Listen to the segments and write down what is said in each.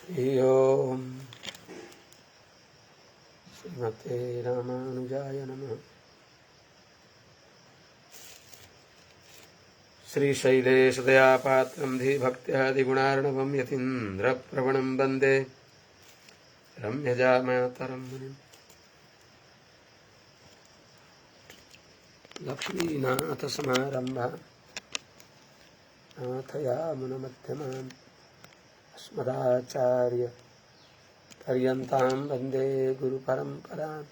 ओम श्रीमते रामानुजाय नमः। श्रीशैलेशदयापात्रं धीभक्त्यादिगुणार्णवं यतीन्द्रप्रवणं वन्दे रम्यजामातरं मुनिम्। लक्ष्मीनाथसमारम्भां नाथयामुनमध्यमाम् अस्मदाचार्यपर्यन्तां वन्दे गुरुपरम्पराम्।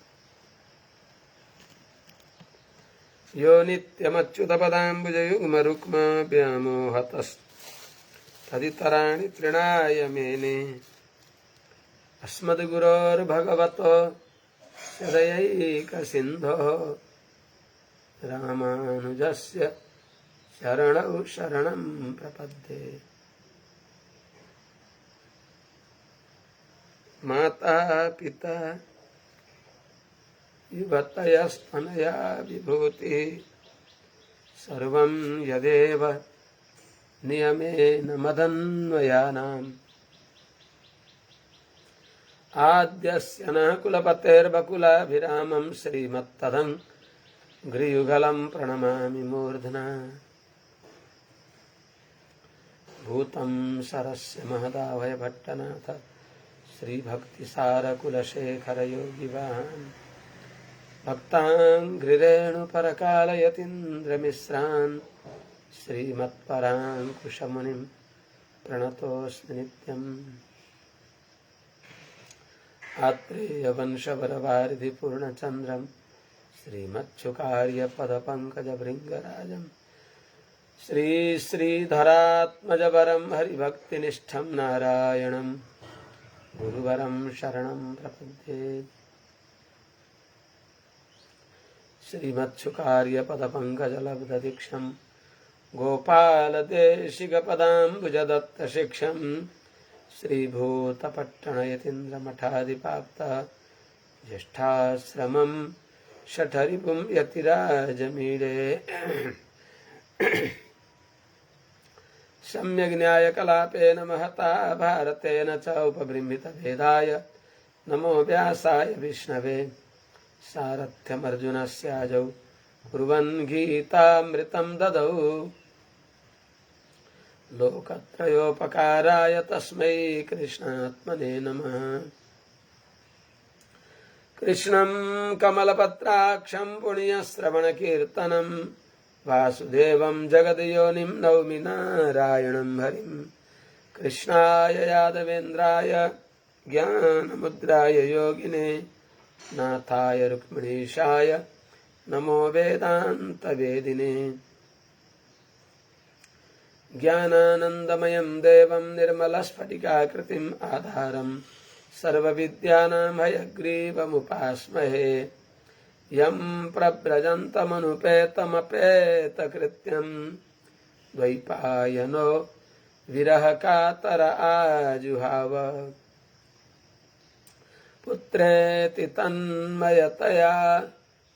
यो नित्यमच्युतपदाम्बुजयुग्मरुक्माव्यामोहतस्तदितराणि तृणाय मेने अस्मद्गुरोर्भगवतो सदयैकसिन्धोः रामानुजस्य शरणौ शरणं प्रपद्ये। माता पिता युवतयस्तनया विभूतिः सर्वं यदेव नियमेन मदन्वयानाम्। आद्यस्य न कुलपतेर्वकुलाभिरामं श्रीमत्तदङ्घ्रियुगलं प्रणमामि मूर्ध्ना। भूतं सरस्य महदाभयभट्टनाथ श्रीभक्तिसारकुलशेखरयोगिवाहान् भक्ताङ्घ्रिरेणुपरकालयतीन्द्रमिश्रान् श्रीमत्पराङ्कुशमुनिं प्रणतोऽस्मि नित्यम्। आत्रेयवंशवरवारिधिपूर्णचन्द्रं श्रीमच्छुकार्यपदपङ्कजभृङ्गराजं श्रीश्रीधरात्मजवरं हरिभक्तिनिष्ठं नारायणं गुरुवरं शरणं प्रपद्ये। श्रीमच्छुकार्यपदपङ्कजलब्धदीक्षं गोपालदेशिकपदाम्बुजदत्तशिक्षं श्रीभूतपट्टणयतीन्द्रमठाधिपाप्तः ज्येष्ठाश्रमं शठरिपुं यतिराजमीडे। सम्यग् महता भारतेन च उपबृंहितभेदाय नमो व्यासाय विष्णवे। सारथ्यमर्जुनस्याजौ कुर्वन् गीतामृतं ददौ लोकत्रयोपकाराय तस्मै कृष्णात्मने नमः। कृष्णं कमलपत्राक्षं पुण्यश्रवणकीर्तनं वासुदेवं जगद्योनिं नौमि नारायणं हरिं। कृष्णाय यादवेन्द्राय ज्ञानमुद्राय योगिने नाथाय रुक्मिणीशाय नमो वेदान्तवेदिने। ज्ञानानन्दमयं देवं निर्मलस्फटिकाकृतिम् आधारं सर्वविद्यानां हयग्रीवमुपास्महे। यं प्रव्रजन्तमनुपेतमपेतकृत्यं द्वैपायनो विरहकातर आजुहाव। पुत्रेति तन्मयतया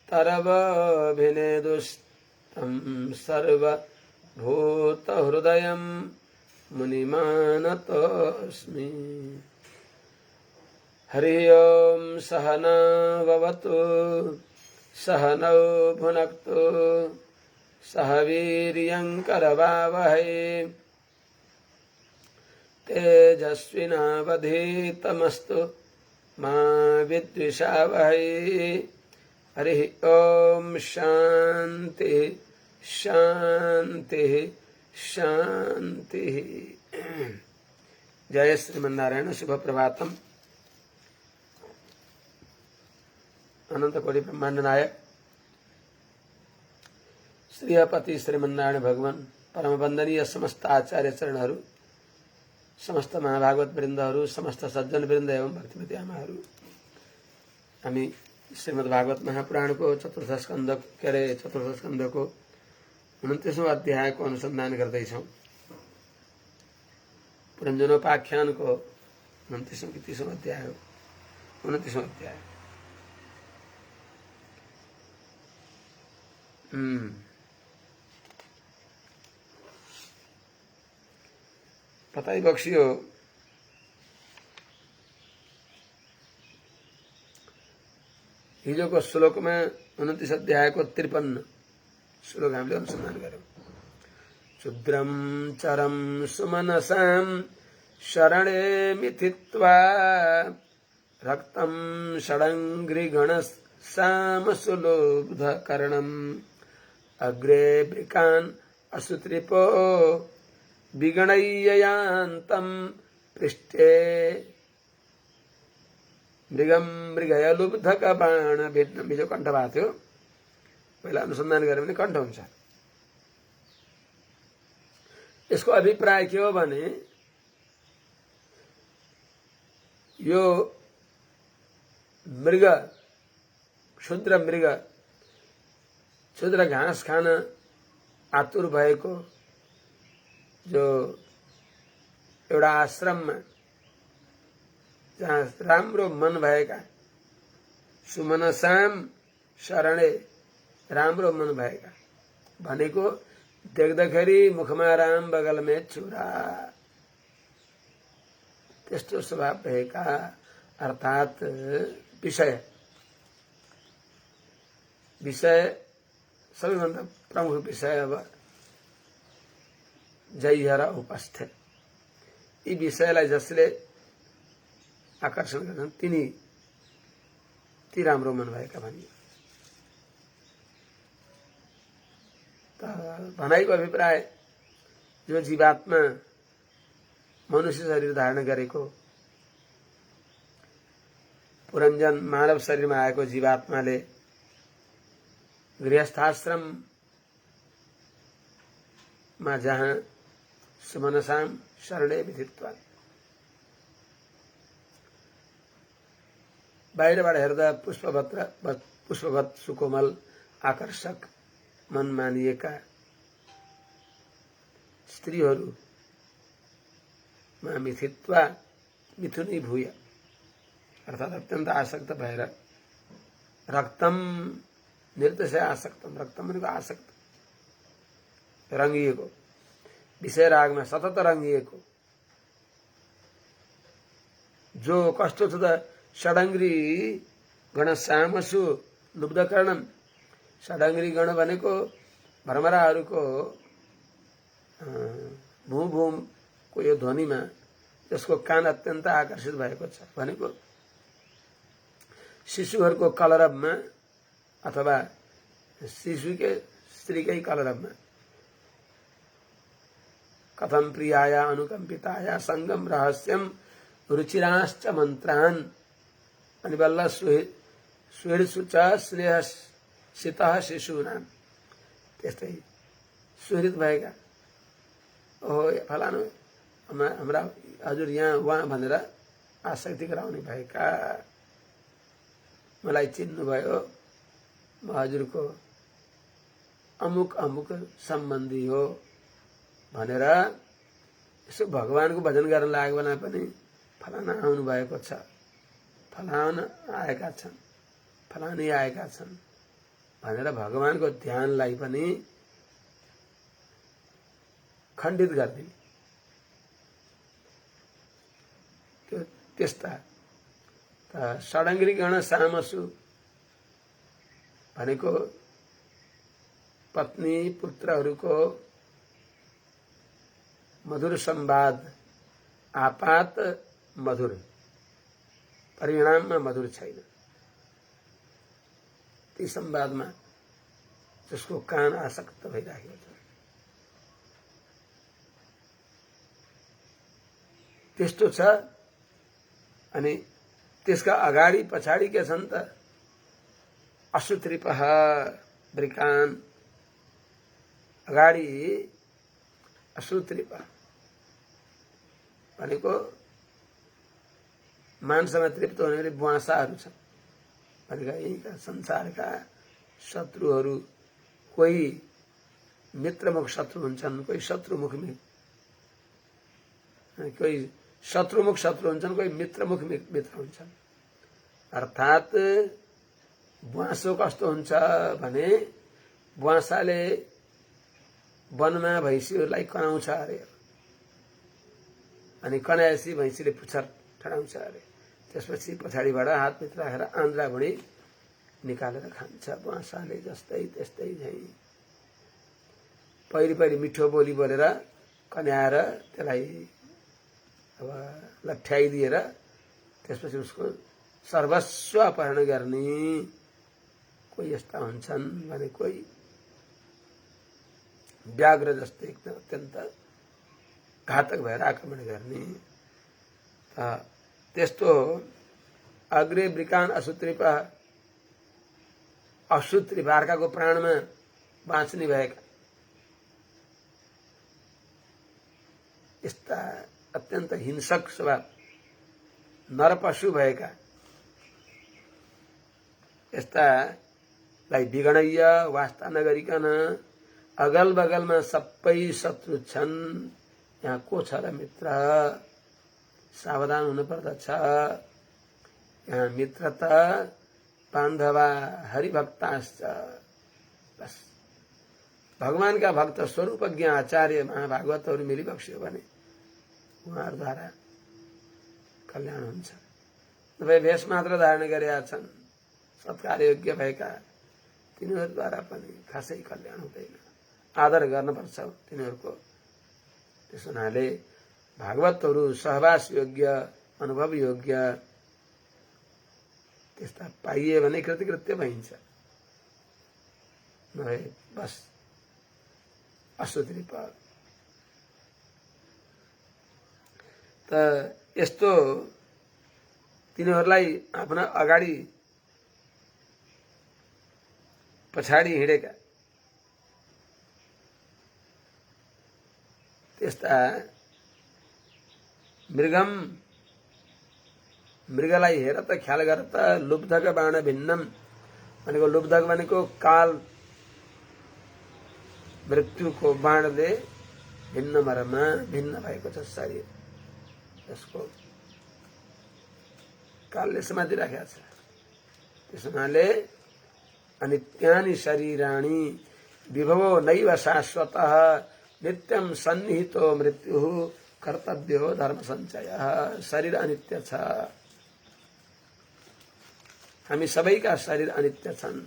तरवभिनेदुस्तं सर्वभूतहृदयं मुनिमानतोऽस्मि। हरि ओं सहना भवतु सहनौ भुनक्तु सह वीर्यं करवावहै तेजस्विनावधीतमस्तु मा विद्विषावहै। हरि ओं शांति शांति शांति। जय श्रीमन्नारायण। शुभ प्रभातम। अनंत कोटि ब्रह्मांड नायक श्रीपति श्रीमन्नारायण भगवान परम वंदनीय समस्त आचार्य चरणहरू, समस्त महाभागवत वृन्दहरू, समस्त सज्जन वृन्द एवं भक्तिमती आमाहरू, हामी श्रीमद् भागवत महापुराण को चतुर्थ स्कंद को 29वां अध्याय को अनुसंधान गर्दैछौं। पुरञ्जनोपाख्यान को 29वां 30वां अध्याय हो। 29वां अध्याय। पता ही बख्शियो हिजोको श्लोकमा 29 अध्यायको 53 श्लोक हामीले अनुसन्धान गर्यौं। क्षुद्रम चरम सुमनसाम शरणे मिथित्वा रक्तम षडङ्घ्रिगणसामसुलोब्धकर्णम् अग्रे वृकान् असुत्रिपो विगणय्ययान्तं पृष्ठे मृगम मृगयलुब्धक बाण भेट्न। हिजो कण्ठ भएको थियो, पहिला अनुसन्धान गऱ्यो भने कण्ठ हुन्छ। यसको अभिप्राय के हो भने यो मृग क्षुद्र मृग क्षुद्र घाँस खान आतुर भएको जो एउटा आश्रममा जहाँ राम्रो मन भएका सुमनसाम शरणे राम्रो मन भएका भनेको देख्दाखेरि मुखमा राम बगलमे छुरा त्यस्तो स्वभाव भएका अर्थात विषय सबैभन्दा प्रमुख विषय अब जय र उपस्थित यी विषयलाई जसले आकर्षण गर्छन् ती राम्रो मन भएका भनियो। त भनाइको अभिप्राय जो जीवात्मा मनुष्य शरीर धारण गरेको पुरञ्जन मानव शरीरमा आएको जीवात्माले गृहस्थाश्रममा जहाँ सुमनसाम शरणे विधित्वा बाहिरबाट हेर्दा पुष्पवत सुकोमल आकर्षक मन मानिएका स्त्रीहरूमा मिथित्वा मिथुनी भूय अर्थात अत्यन्त आसक्त भएर रक्तम निर्दशय आसक्तम रक्तम भनेको आसक्त रंगिएको विषय रागमा सतत रंगिएको जो कस्तो छ त षडङ्ग्री गणसामसु लुब्धकर्णम षडङ्ग्री गण भनेको भ्रमराहरूको भूमको यो ध्वनिमा जसको कान अत्यन्त आकर्षित भएको छ भनेको शिशुहरूको कलरवमा अथवा शिशुकै स्त्रीकै कलरवमा कथम प्रियाया अनुकम्पिताया संगम रहस्यम रुचिराश्च मन्त्रान् अनि बल्ल सुहृत्सु च श्रेयसितः शिशूनाम् त्यस्तै सुहृद भएका ओहो फलानु हाम्रा हजुर यहाँ उहाँ भनेर आसक्ति गराउने भएका मलाई चिन्नुभयो म हजुरको अमुक अमुक सम्बन्धी हो भनेर यसो भगवानको भजन गर्न लागेको बेला पनि फलाना आउनु भएको छ फलाना आएका छन् फलानी आएका छन् भनेर भगवानको ध्यानलाई पनि खण्डित गरिदिने त्यो त्यस्ता षडङ्ग्री गण सामसु भनेको पत्नी पुत्रहरूको मधुर संवाद आपात मधुर परिणाममा मधुर छैन ती संवादमा जसको कान आसक्त भइराखेको छ त्यस्तो छ। अनि त्यसका अगाडि पछाडि के छन् त असुत्रिपः वृकान् अगाडि असुत्रिपः भनेको मानसमा तृप्त हुने बुवासाहरू छन् भनेका यहीँका संसारका शत्रुहरू कोही मित्रमुख शत्रु हुन्छन् कोही शत्रुमुख कोही शत्रुमुख शत्रु हुन्छन् कोही मित्रमुख मित्र हुन्छन्। अर्थात बुवासो कस्तो हुन्छ भने बुवासाले वनमा भैँसीहरूलाई कनाउँछ अरे अनि कनाएपछि भैँसीले पुच्छर ठडाउँछ अरे त्यसपछि पछाडिबाट हातभित्र राखेर आन्द्रा भुँडी निकालेर खान्छ बाँसाले जस्तै त्यस्तै झैँ। पहिली मिठो बोली बोलेर कन्याएर त्यसलाई अब लठ्याइदिएर त्यसपछि उसको सर्वस्व अपहरण गर्ने कोही यस्ता हुन्छन् भने कोही व्याघ्र जस्तै एकदम अत्यन्त घातक भएर आक्रमण गर्ने। त्यस्तो अग्रे वृकान असुत्रिप असुत्रिप अर्काको प्राणमा बाँच्ने भएका यस्ता अत्यन्त हिंसक स्वभाव नरपशु भएका यस्तालाई विगणय्य वास्ता नगरिकन अगल बगलमा सबै शत्रु छन्, यहाँ को छ र मित्र, सावधान हुनुपर्दछ। यहाँ मित्र त बान्धवा हरिभक्ताश्च, बस भगवानका भक्त स्वरूपज्ञ आचार्य महाभागवतहरू मिलिबक्स्यो भने उहाँहरूद्वारा कल्याण हुन्छ। नभए भेष मात्र धारण गरेका छन् सत्कार योग्य भएका तिनीहरूद्वारा पनि खासै कल्याण हुँदैन। आदर गर्नुपर्छ तिनीहरूको। त्यस हुनाले भागवतहरू सहवास योग्य अनुभव योग्य त्यस्ता पाइए भने कृतकृत्य भइन्छ। नभए बस असुत्रिप। त यस्तो तिनीहरूलाई आफ्ना अगाडि पछाडि हिँडेका त्यस्ता मृगलाई हेर त ख्याल गर त लुब्धक बाण भिन्नम भनेको लुब्धक भनेको काल मृत्युको बाणले भिन्न मरमा भिन्न भएको छ शरीर, त्यसको कालले समातिराखेको छ। त्यस हुनाले अनित्यानि शरीराणि विभवो नैव शाश्वतः नित्यं सन्निहितो मृत्युः कर्तव्यो धर्म सञ्चयः। शरीर अनित्य छ, हामी सबैका शरीर अनित्य छन्।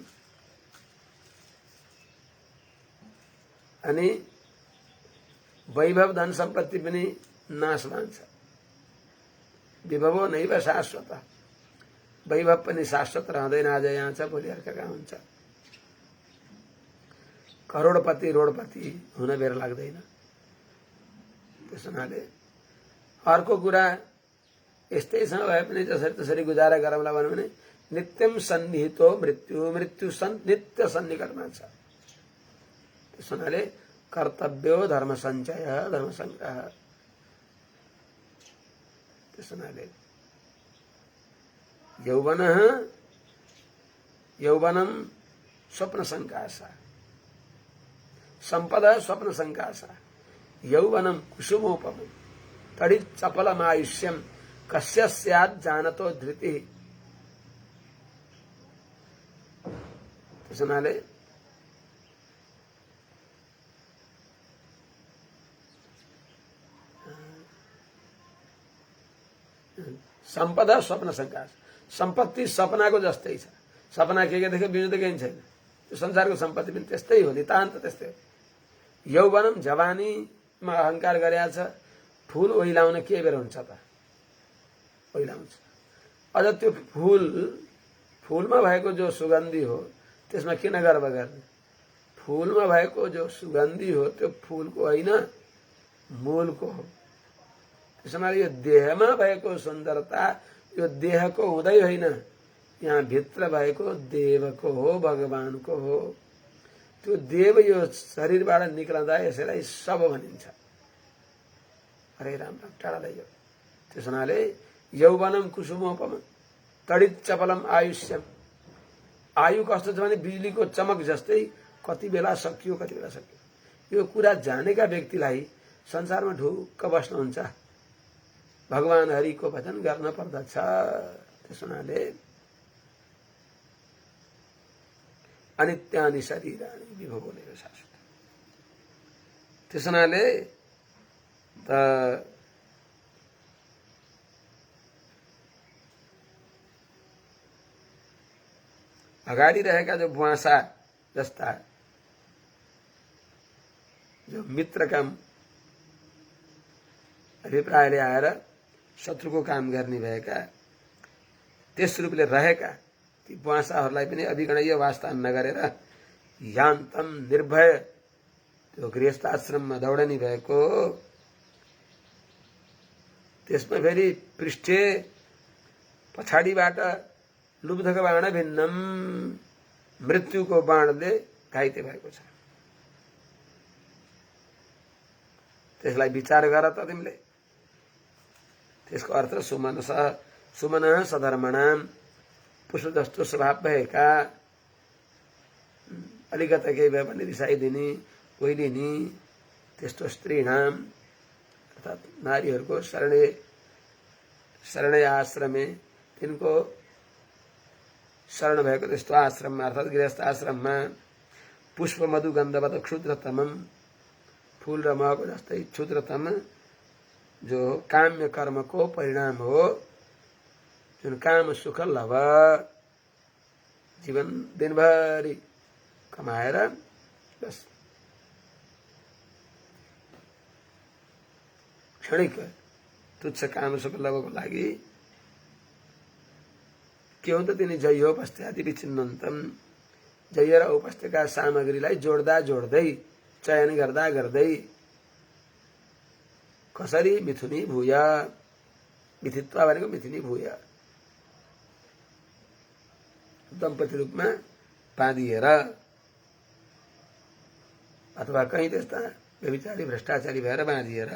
अनि वैभव धन सम्पत्ति पनि नाशवान छ। विभवो नैव शाश्वत, वैभव पनि शाश्वत रहँदैन। आज यहाँ छ भोलि अर्काका हुन्छ। करोडपति रोडपति हुन बेर लाग्दैन। त्यस हुनाले अर्को कुरा यस्तैसँग भए पनि जसरी तसरी गुजारा गरौँला भन्यो भने नित्यम सन्निहितो मृत्यु, मृत्यु नित्य सन्निकटमा छ। त्यस हुनाले कर्तव्यो धर्म सञ्चय धर्म संग्रह। त्यस हुनाले यौवनम स्वप्न संकासा, सम्पदा स्वप्न संकासा, यौवनम कुसुमोपम तडित चपलम आयुष्यम कस्य स्यात् जानतो धृति। त्यस हुनाले सम्पदा स्वप्न संकास, सम्पत्ति सपनाको जस्तै छ। सपना के देख्यो बिनु त केही छैन। त्यो संसारको सम्पत्ति पनि त्यस्तै हो, नितान्त त्यस्तै हो। यौवनम जवानीमा अहंकार गरेका छ, फूल ओइलाउन के बेर हुन्छ त, ओइलाउँछ। अझ त्यो फूलमा भएको जो सुगन्धी हो त्यसमा किन गर्व गर्ने। फूलमा भएको जो सुगन्धी हो त्यो फूलको होइन मूलको हो। त्यसैले यो देहमा भएको सुन्दरता यो देहको हुँदै होइन, यहाँ भित्र भएको देवको हो, भगवानको हो। त्यो देव यो शरीरबाट निक्लँदा यसैलाई सब भनिन्छ। हरे राम टाढा लैयो। त्यस हुनाले यौवनम कुसुमोपम तडित चपलम आयुष्यम। आयु कस्तो छ भने बिजुलीको चमक जस्तै, कति बेला सकियो कति बेला सकियो। यो कुरा जानेका व्यक्तिलाई संसारमा ढुक्क बस्नुहुन्छ। भगवान हरिको भजन गर्न पर्दछ। त्यस हुनाले अनित्यानि शरीराणि विभवो नैव शाश्वत। त्यस हुनाले त अगाडि रहेका जो बुवासा जस्ता जो मित्रका अभिप्रायले आएर शत्रुको काम गर्ने भएका त्यस रूपले रहेका ती बुवासाहरूलाई पनि अभिगणय वास्ता नगरेर यान्तम निर्भय त्यो गृहस्थ आश्रममा दौडनी भएको त्यसमा फेरि पृष्ठे पछाडिबाट लुब्धक बाण भिन्नम मृत्युको बाणले घाइते भएको छ। त्यसलाई विचार गर त तिमीले। त्यसको अर्थ सुमन सधर्मणाम पुष्प जस्तो स्वभाव भएका अलिकता केही भए पनि रिसाइदिने कोइलिने त्यस्तो स्त्रीणाम अर्थात् नारीहरूको शरणै आश्रमे तिनको शरण भएको त्यस्तो आश्रममा अर्थात् गृहस्थ आश्रममा पुष्प मधुगन्धवत क्षुद्रतमम फूल र महको जस्तै क्षुद्रतम जो काम्य कर्मको परिणाम हो, जुन काम सुख लभ जीवन दिनभरि कमाएर बस क्षणिक तुच्छ काम सुख लभको लागि के हुन्छ तिनी जय उपस्थ्यादि विचिन्नन्तम जय र उपस्थ्यका सामग्रीलाई जोड्दा जोड्दै चयन गर्दा गर्दै कसरी मिथुनी भूय मिथित्वा भनेको मिथुनी भूय दम्पति रूपमा बाँधिएर अथवा कहीँ त्यस्ता व्यभिचारी भ्रष्टाचारी भएर बाँधिएर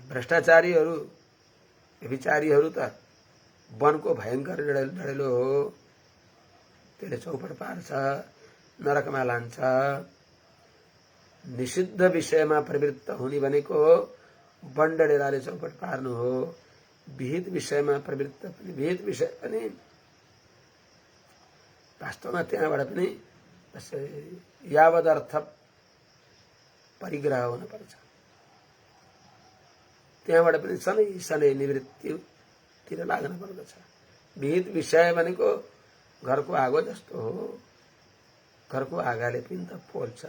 भ्रष्टाचारीहरू व्यभिचारीहरू त वनको भयंकर डढेलो हो, त्यसले चौपट पार्छ, नरकमा लान्छ। निषिद्ध विषयमा प्रवृत्त हुने भनेको वन डढेलाले चौपट पार्नु हो। विहित विषयमा प्रवृत्त पनि विहित विषय पनि वास्तवमा त्यहाँबाट पनि यावदर्थ परिग्रह हुनुपर्छ। त्यहाँबाट पनि सधैँ सधैँ निवृत्तितिर लाग्न पर्दछ। विहित विषय भनेको घरको आगो जस्तो हो, घरको आगाले पनि त पोल्छ,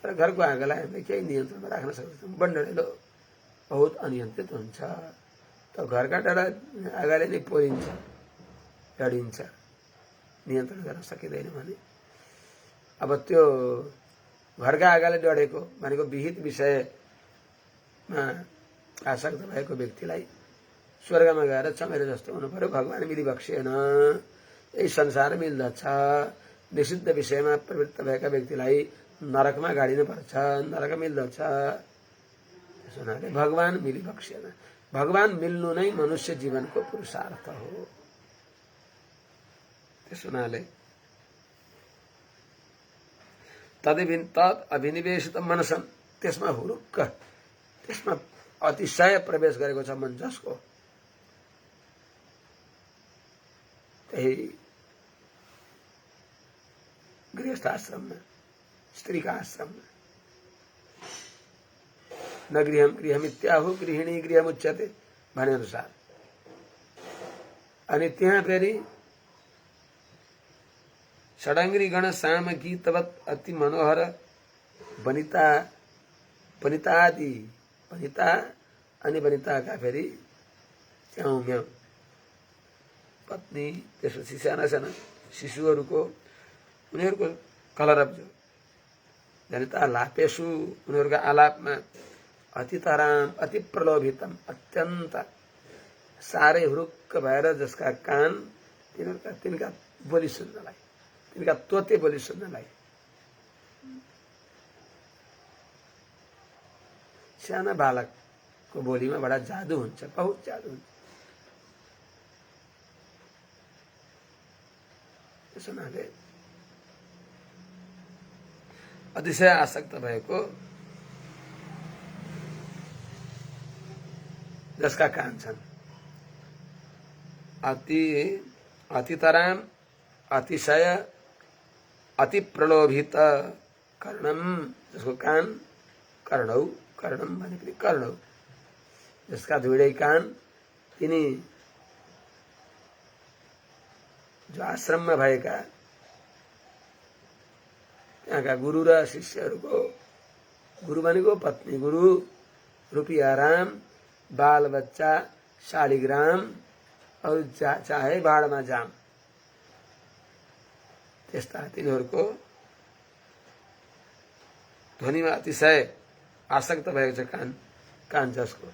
तर घरको आगालाई हामीले केही नियन्त्रणमा राख्न सक्दैनौँ। बन्डडेलो बहुत अनियन्त्रित हुन्छ, त घरका डाँडा आगाले नै पोलिन्छ, डढिन्छ, नियन्त्रण गर्न सकिँदैन भने अब त्यो घरका आगाले डढेको भनेको विहित विषयमा आसक्त भएको व्यक्तिलाई स्वर्गमा गएर चमेरो जस्तो हुनु पर्यो, भगवान मिलिबक्सिएन, यही संसार मिल्दछ। निषिद्ध विषयमा प्रवृत्त भएका व्यक्तिलाई नरकमा गाडिनु पर्छ, नरक मिल्दछ। त्यसो हुनाले भगवान मिलिबक्सिएन। भगवान मिल्नु नै मनुष्य जीवनको पुरुषार्थ हो। त्यसो हुनाले तद अभिनिवेशित मनसम त्यसमा हुरुक्क त्यसमा अतिशय प्रवेश गरेको छ मन जसको, त्यही गृहस्थ आश्रममा स्त्रीका आश्रममा न गृहम गृहमित्याहु गृहिणी गृहमुच्यते भने अनुसार। अनि त्यहाँ फेरि षडङ्ग्री गण साम गीतवत अति मनोहर वनिता वनितादि वनिता अनि वनिताका फेरि च्याउ म्याउ पत्नी, त्यसपछि साना साना शिशुहरूको उनीहरूको कलरव जो जनिता लापेशु उनीहरूका आलापमा अति तराम अति प्रलोभितम अत्यन्त साह्रै हुरुक्क भएर जसका कान तिनका बोली सुन्नलाई, तिनका तोते बोली सुन्नलाई साना बालकको बोलीमा बडा जादु हुन्छ, बहुत जादु हुन्छ। त्यसो हुनाले अतिशय आसक्त भएको जसका कान छन् अतितराम अतिशय अति प्रलोभित कर्णम जसको कान कर्णौ कर्णम भने पनि कर्णौ जसका दुईटै कान तिनी जो आश्रममा भएका त्यहाँका गुरु र शिष्यहरूको, गुरु भनेको पत्नी गुरु, रुपियाँ बाल बच्चा, शालिग्राम और चाहे बाढमा जाम, त्यस्ता तिनीहरूको ध्वनिमा अतिशय आसक्त भएको छ कान जसको।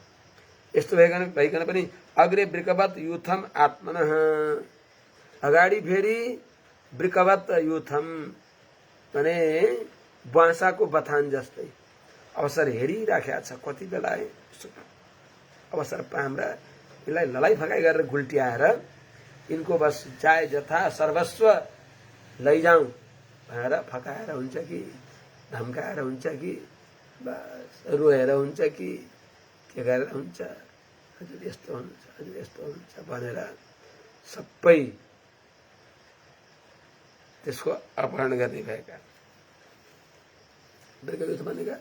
यस्तो भइकन पनि अग्रे वृकवत युथम आत्मनः, अगाडि फेरि वृकवत युथम भने बाँसाको बथान जस्तै अवसर हेरिराखेको छ। कति बेला अवसर पाम्रा यसलाई ललाइ फकाइ गरेर गुल्ट्याएर यिनको बस चाहे जथा सर्वस्व लैजाउँ भनेर फकाएर हुन्छ कि धम्काएर हुन्छ कि बस रोएर हुन्छ कि के गरेर हुन्छ, हजुर यस्तो हुन्छ, हजुर यस्तो हुन्छ भनेर सबै त्यसको अपहरण गर्ने भएका। वृकयुथ भनेका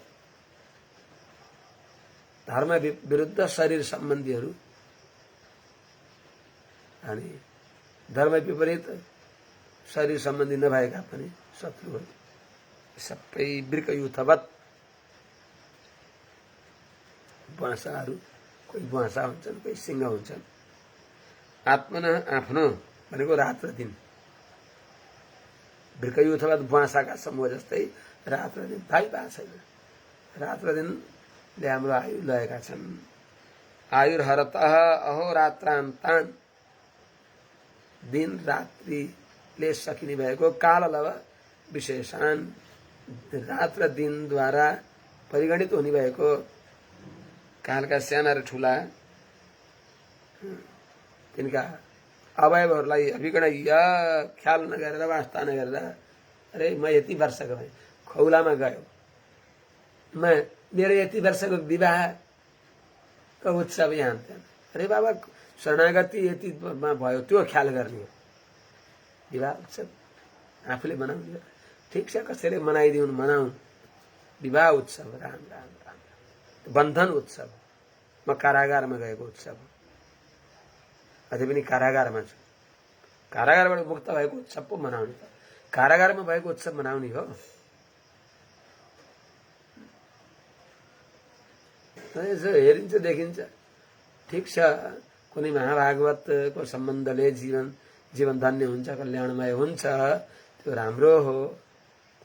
धर्म विरुद्ध शरीर सम्बन्धीहरू अनि धर्म विपरीत शरीर सम्बन्धी नभएका पनि शत्रुहरू सबै वृकयुथवत बाँसाहरू, कोही बाँसा हुन्छन्, कोही सिंह हुन्छन्। आत्मना आफ्नो भनेको रात र दिन, वृकयुथवत बाँसाका समूह जस्तै रात र दिन थाहै पाएको छैन। रात र दिनले हाम्रो आयु लगेका छन्। आयुर्हरतः अहोरात्रान्तान, दिन रात्रिले सकिने भएको काललव विशेषान, रात र दिनद्वारा परिगणित हुने भएको कालका साना र ठुला तिनका अवयवहरूलाई अभिगण ख्याल नगरेर वास्ता नगरेर, अरे म यति वर्षको भएँ, खौलामा गयो, मेरो यति वर्षको विवाहको उत्सव यहाँ थिएन, अरे बाबा शरणागति यतिमा भयो, त्यो ख्याल गर्ने हो। विवाह उत्सव आफूले मनाउने हो, ठिक छ, कसैले मनाइदिउन् मनाउन्। विवाह उत्सव राम राम राम, बन्धन उत्सव, म कारागारमा गएको उत्सव, अझै पनि कारागारमा छु। कारागारबाट मुक्त भएको उत्सव पो मनाउने, कारागारमा भएको उत्सव मनाउने हो। यसो हेरिन्छ देखिन्छ, ठिक छ, कुनै महाभागवतको सम्बन्धले जीवन धन्य हुन्छ, कल्याणमय हुन्छ, त्यो राम्रो हो।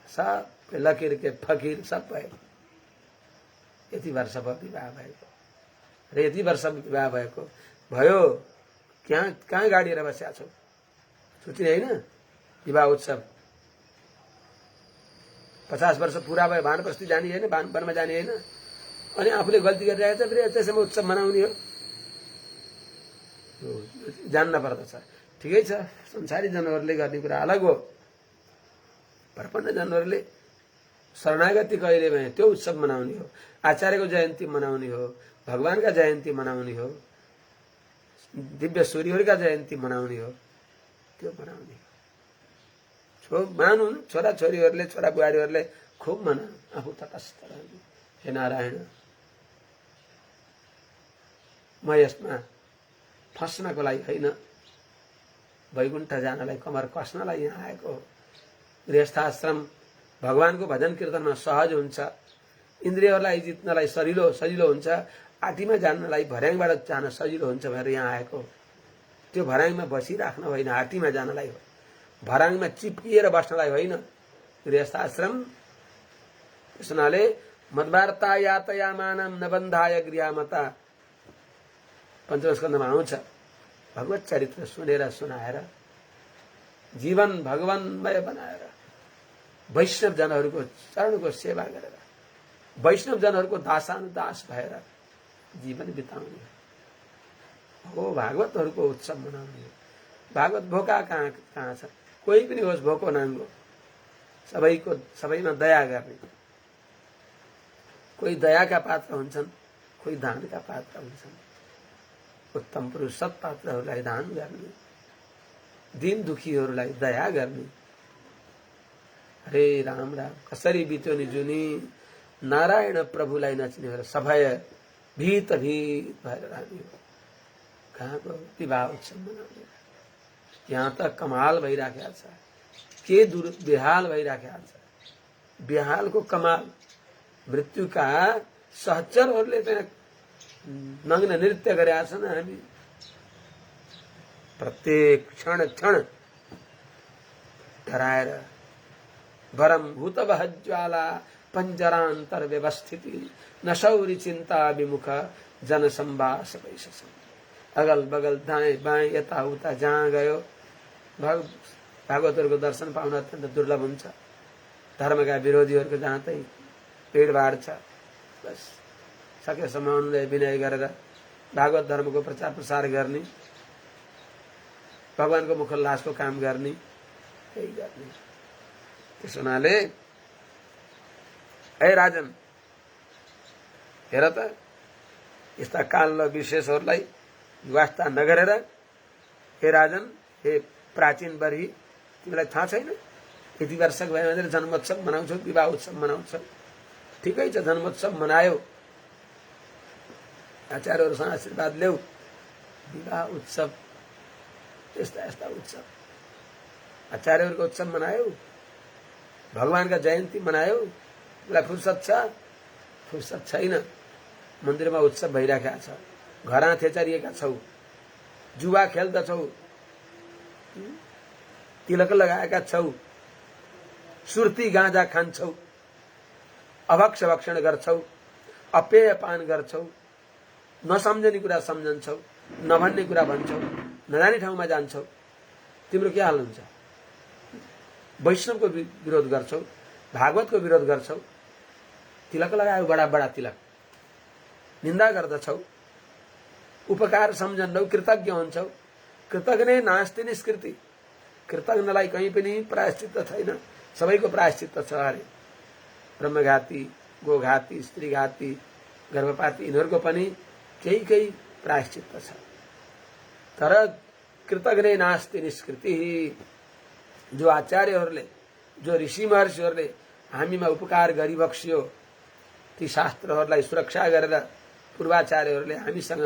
सब लकिर के फकीर सब भयो। यति वर्ष विवाह भएको र यति वर्ष विवाह भएको भयो, कहाँ गाडिएर बसेका छौ? सोचिने होइन विवाह उत्सव 50 वर्ष पुरा भयो, भानबस्ती जाने होइन, वनमा जाने होइन, अनि आफूले गल्ती गरिरहेको छ, फेरि त्यसैमा उत्सव मनाउने हो। जान्न पर्दछ। ठिकै छ, संसारी जनहरूले गर्ने कुरा अलग हो, प्रपन्न जनहरूले शरणागति कहिले भए त्यो उत्सव मनाउने हो, आचार्यको जयन्ती मनाउने हो, भगवानका जयन्ती मनाउने हो, दिव्य सूर्यहरूका जयन्ती मनाउने हो, त्यो मनाउने हो। मानुन् छोरा छोरीहरूले, छोरा बुहारीहरूले खुब मनाउन्, आफू तटस्थ रहने। हे नारायण, म यसमा फस्नको लागि होइन, वैकुण्ठ जानलाई कमर कस्नलाई यहाँ आएको हो। गृहस्थाश्रम भगवानको भजन कीर्तनमा सहज हुन्छ, इन्द्रियहरूलाई जित्नलाई सजिलो हुन्छ, आटीमा जान्नलाई भर्याङबाट जान सजिलो हुन्छ भनेर यहाँ आएको हो। त्यो भर्याङमा बसिराख्न होइन, आटीमा जानलाई हो, भर्याङमा चिप्किएर बस्नलाई होइन। गृहस्थाश्रम त्यस हुनाले मद्वार्ता यातयामानं नबन्धाय गृहमता पञ्चम स्कन्धमा आउँछ। भगवत चरित्र सुनेर सुनाएर जीवन भगवानमय बनाएर वैष्णव जनहरूको चरणको सेवा गरेर वैष्णव जनहरूको दासानुदास भएर जीवन बिताउने हो। भागवतहरूको उत्सव मनाउने हो। भागवत भोका कहाँ छ? कोही पनि होस् भोको नाङ्गो, सबैमा दया गर्ने। कोही दयाका पात्र हुन्छन्, कोही दानका पात्र हुन्छन्। उत्तम पुरुष सत्पात्रहरूलाई दान गर्ने, दीन दुखीहरूलाई दया गर्ने। हरे राम राम, कसरी बित्यो नि जुनी नारायण प्रभुलाई नचिने भएर सभय भीत भएर रहने हो। कहाँको विवाह उत्सव मनाउने, यहाँ त कमाल भइराखेको छ, के बेहाल भइराखेको छ। बेहालको कमाल मृत्युका सहचरहरूले त्यहाँ नग्न नृत्य गरेका छन्। हामी प्रत्येक क्षण क्षण डराएर वरम भूतवह ज्वाला पंजरांतर व्यवस्थिति न शौरी चिंता विमुख जन संवास वैशसम। अगल बगल दाएं बाएं यता उता जहाँ गयो भागवतहरूको दर्शन पाउन अत्यन्त दुर्लभ हुन्छ। धर्मका विरोधीहरूको जहाँ तै भीडभाड छ। बस सकेसम्म उनले विनय गरेर भागवत धर्मको प्रचार प्रसार गर्ने, भगवानको मुखोल्लासको काम गर्ने, त्यही गर्ने। त्यस हुनाले हे राजन, हेर त यस्ता काल र विशेषहरूलाई वास्ता नगरेर, हे राजन, हे प्राचीन बर्ही, तिमीलाई थाहा छैन यति वर्षक भयो भनेर जन्मोत्सव मनाउँछौ, विवाह उत्सव मनाउँछौ। ठिकै छ, जन्मोत्सव मनायो, आचार्यहरूसँग आशीर्वाद ल्याऊ, विवाह उत्सव, यस्ता यस्ता उत्सव, आचार्यहरूको उत्सव मनायो, भगवानका जयन्ती मनायो, तिमीलाई फुर्सद छ? फुर्सद छैन। मन्दिरमा उत्सव भइराखेको छ, घरमा थेचरिएका छौ, जुवा खेल्दछौ, तिलक लगाएका छौ, सुर्ती गाँजा खान्छौ, अभक्ष भक्षण गर्छौ, अपेय पान गर्छौ, नसम्झने कुरा सम्झन्छौ, नभन्ने कुरा भन्छौ, नजाने ठाउँमा जान्छौ। तिम्रो के हाल हुन्छ? वैष्णवको विरोध गर्छौ, भागवतको विरोध गर्छौ, तिलक लगायो, बडा बडा तिलक, निन्दा गर्दछौ, उपकार सम्झन्नौ, कृतज्ञ हुन्छौ। कृतज्ञ नास्ति निष्कृति, कृतज्ञलाई कहीँ पनि प्रायश्चित्त छैन, सबैको प्रायश्चित्त छ अरे। ब्रह्मघाती, गोघाती, स्त्रीघाती, गर्भपाती, यिनीहरूको पनि केही केही प्रायश्चित्त छ। तर कृतज्ञ नास्ति निष्कृति। जो आचार्यहरूले, जो ऋषि महर्षिहरूले हामीमा उपकार गरिबक्सियो, ती शास्त्रहरूलाई सुरक्षा गरेर पूर्वाचार्यहरूले हामीसँग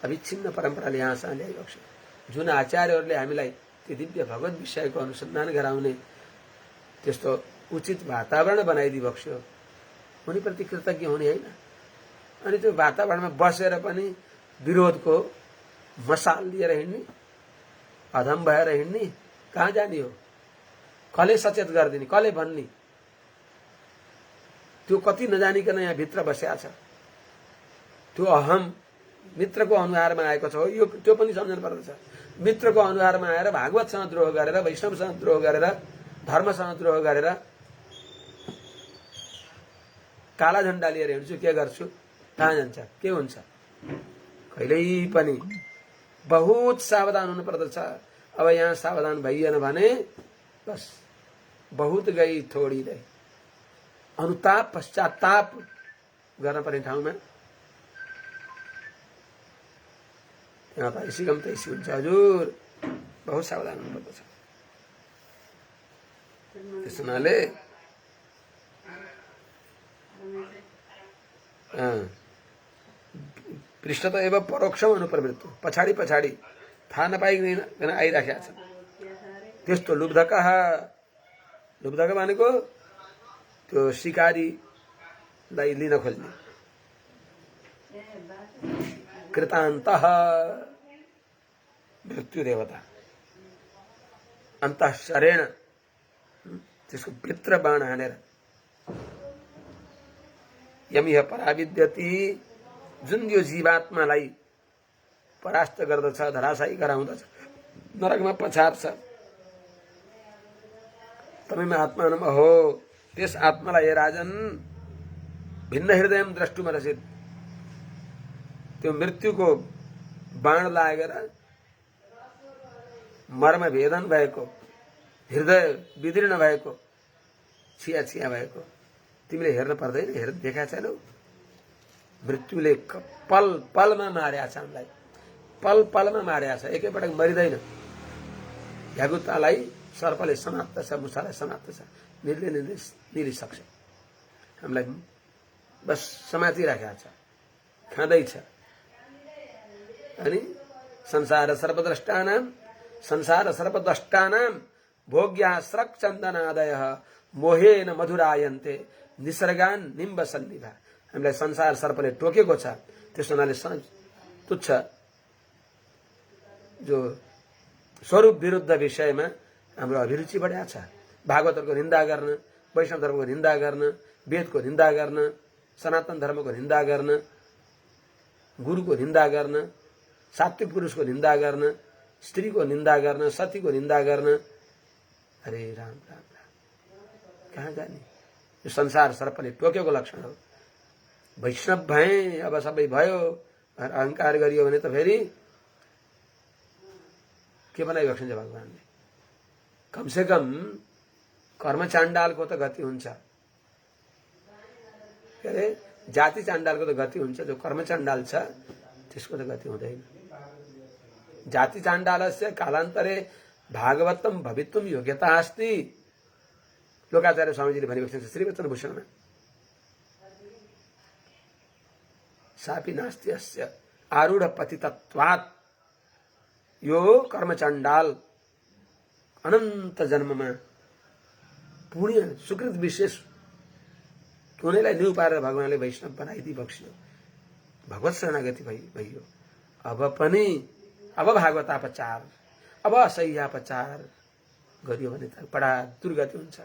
अविच्छिन्न परम्पराले यहाँसम्म ल्याइबक्स्यो। जुन आचार्यहरूले हामीलाई त्यो दिव्य भगवत विषयको अनुसन्धान गराउने त्यस्तो उचित वातावरण बनाइदिबक्स्यो, उनीप्रति कृतज्ञ हुने होइन। अनि त्यो वातावरणमा बसेर पनि विरोधको मसाल लिएर हिँड्ने, अधम भएर हिँड्ने, कहाँ जाने हो? कसले सचेत गरिदिने, कसले भन्ने? त्यो कति नजानिकन यहाँ भित्र बसेको छ। त्यो अहम मित्रको अनुहारमा आएको छ, यो त्यो पनि सम्झनु पर्दछ। मित्रको अनुहारमा आएर भागवतसँग द्रोह गरेर, वैष्णवसँग द्रोह गरेर, धर्मसँग द्रोह गरेर काला झण्डा लिएर हिँड्छु, के गर्छु, कहाँ जान्छ, के हुन्छ? कहिल्यै पनि बहुत सावधान हुनु पर्दछ। अब यहाँ सावधान भइएन भने बस बहुत गई थोड़ी रही। अनुताप, पश्चाताप गर्न पर्ने ठाउँमा यहाँ त ऐसी गम तैसी हुन्छ। हजुर बहुत सावधान हुनुपर्दछ। त्यस हुनाले पृष्ठत एवं परोक्षम अनुप्रवृत्त, पछाडि पछाडि थाहा नपाइकन आइराखेका छन्। त्यस्तो लुब्धक, लुब्धक भनेको त्यो शिकारीलाई लिन खोज्ने। कृतान्त मृत्यु देवता, अन्तःशरेण त्यसको भित्र बाण हानेर यमिह पराविद्यति, जुन यो जीवात्मालाई परास्त गर्दछ, धराशायी गराउँदछ, नरकमा पछार्छ। तमैमा आत्मानम अहो, त्यस आत्मालाई हे राजन भिन्न हृदय द्रष्टुमरसित, त्यो मृत्युको बाण लागेर मर्म भेदन भएको, हृदय विदीर्ण भएको, छिया छिया भएको तिमीले हेर्न पर्दैन? देखा छैनौ? मृत्युले पल पलमा मारेको छ हामीलाई, पल पलमा मारेको छ, एकैपटक मरिँदैन। भ्यागुतालाई सर्पले समात्छ, मुसालाई समात्छ, निलिसक्छ। हामीलाई बस समातिराखेको छ, खाँदैछ। अनि संसार सर्वद्रष्टानाम संसार सर्पदष्टानां भोग्या स्रक चन्दनादयः मोहेन मधुरायन्ते निसर्गान निम्ब सन्निभा। हामीलाई संसार सर्पले टोकेको छ, त्यस हुनाले तुच्छ जो स्वरूप विरुद्ध विषयमा हाम्रो अभिरुचि बढाएको छ। भागवतहरूको निन्दा गर्न, वैष्णव धर्मको निन्दा गर्न, वेदको निन्दा गर्न, सनातन धर्मको निन्दा गर्न, गुरुको निन्दा गर्न, सात्विक पुरुषको निन्दा गर्न, स्त्रीको निन्दा गर्न, सतीको निन्दा गर्न। अरे राम राम राम, कहाँ जाने? यो संसार सर्पले टोकेको लक्षण हो। वैष्णव भए अब सबै भयो, अहंकार गरियो भने त फेरि के बनाइरहेको छ भगवानले? कमसे कम कर्म चाण्डालको त गति हुन्छ, के अरे जाति चाण्डालको त गति हुन्छ। जो कर्म चाण्डाल छ त्यसको त गति हुँदैन। जाति चाण्डालस्य कालान्तरे भागवतम भवितुम योग्यता अस्ति। लोकाचार्य स्वामीजीले भनेको छ श्रीवचन भूषणमा, सापि नास्ति अस्य आरूढ पतितत्वात्। यो कर्म चाण्डाल अनन्त जन्ममा पुण्य सुकृत विशेष हुनेलाई न्यू पारेर भगवानले वैष्णव बनाइदिई बक्स्यो, भगवत शरणागति भइयो। अब पनि अब भागवतापचार, अब असह्यापचार गरियो भने त बडा दुर्गति हुन्छ।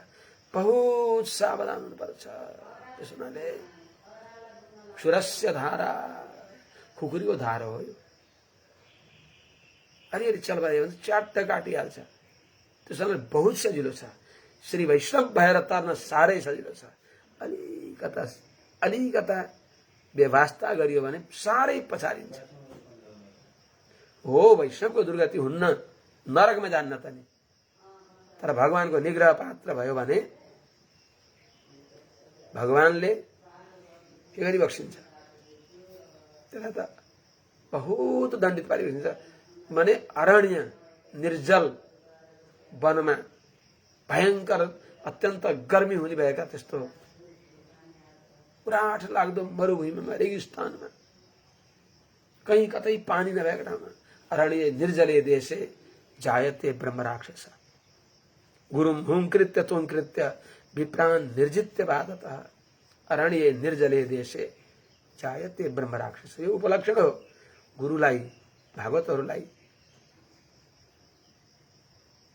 बहुत सावधान हुनुपर्छ। त्यस हुनाले क्षुरस्य धारा, खुकुरीको धारा हो यो। अलिअलि चलबायो भने च्याट्ट काटिहाल्छ। त्यसैले बहुत सजिलो छ। श्री वैष्णव भएर तर्न साह्रै सजिलो छ। अलिकता व्यवस्था गरियो भने साह्रै पछारिन्छ। हो वैष्णवको दुर्गति हुन्न, नरकमा जान्न त नि, तर भगवानको निग्रह पात्र भयो भने भगवानले के गरी बक्सिन्छ? त्यसलाई त बहुत दण्डित पारिबक्सिन्छ। माने अरण्य निर्जल वनमा भयंकर अत्यन्त गर्मी हुने भएका त्यस्तो पुराठ लाग्दो मरुभूमिमा, रेगिस्तानमा, कहीं कतै पानी नभएका ठाउँमा अरण्य निर्जले देशे जायते ब्रह्म राक्षस गुरुम हुंकृत्य त्वंकृत्य विप्रान निर्जित्य बाधतः अरण्य निर्जले देशे जायते ब्रह्म राक्षस। यो उपलक्षण हो गुरुलाई, भागवतहरूलाई,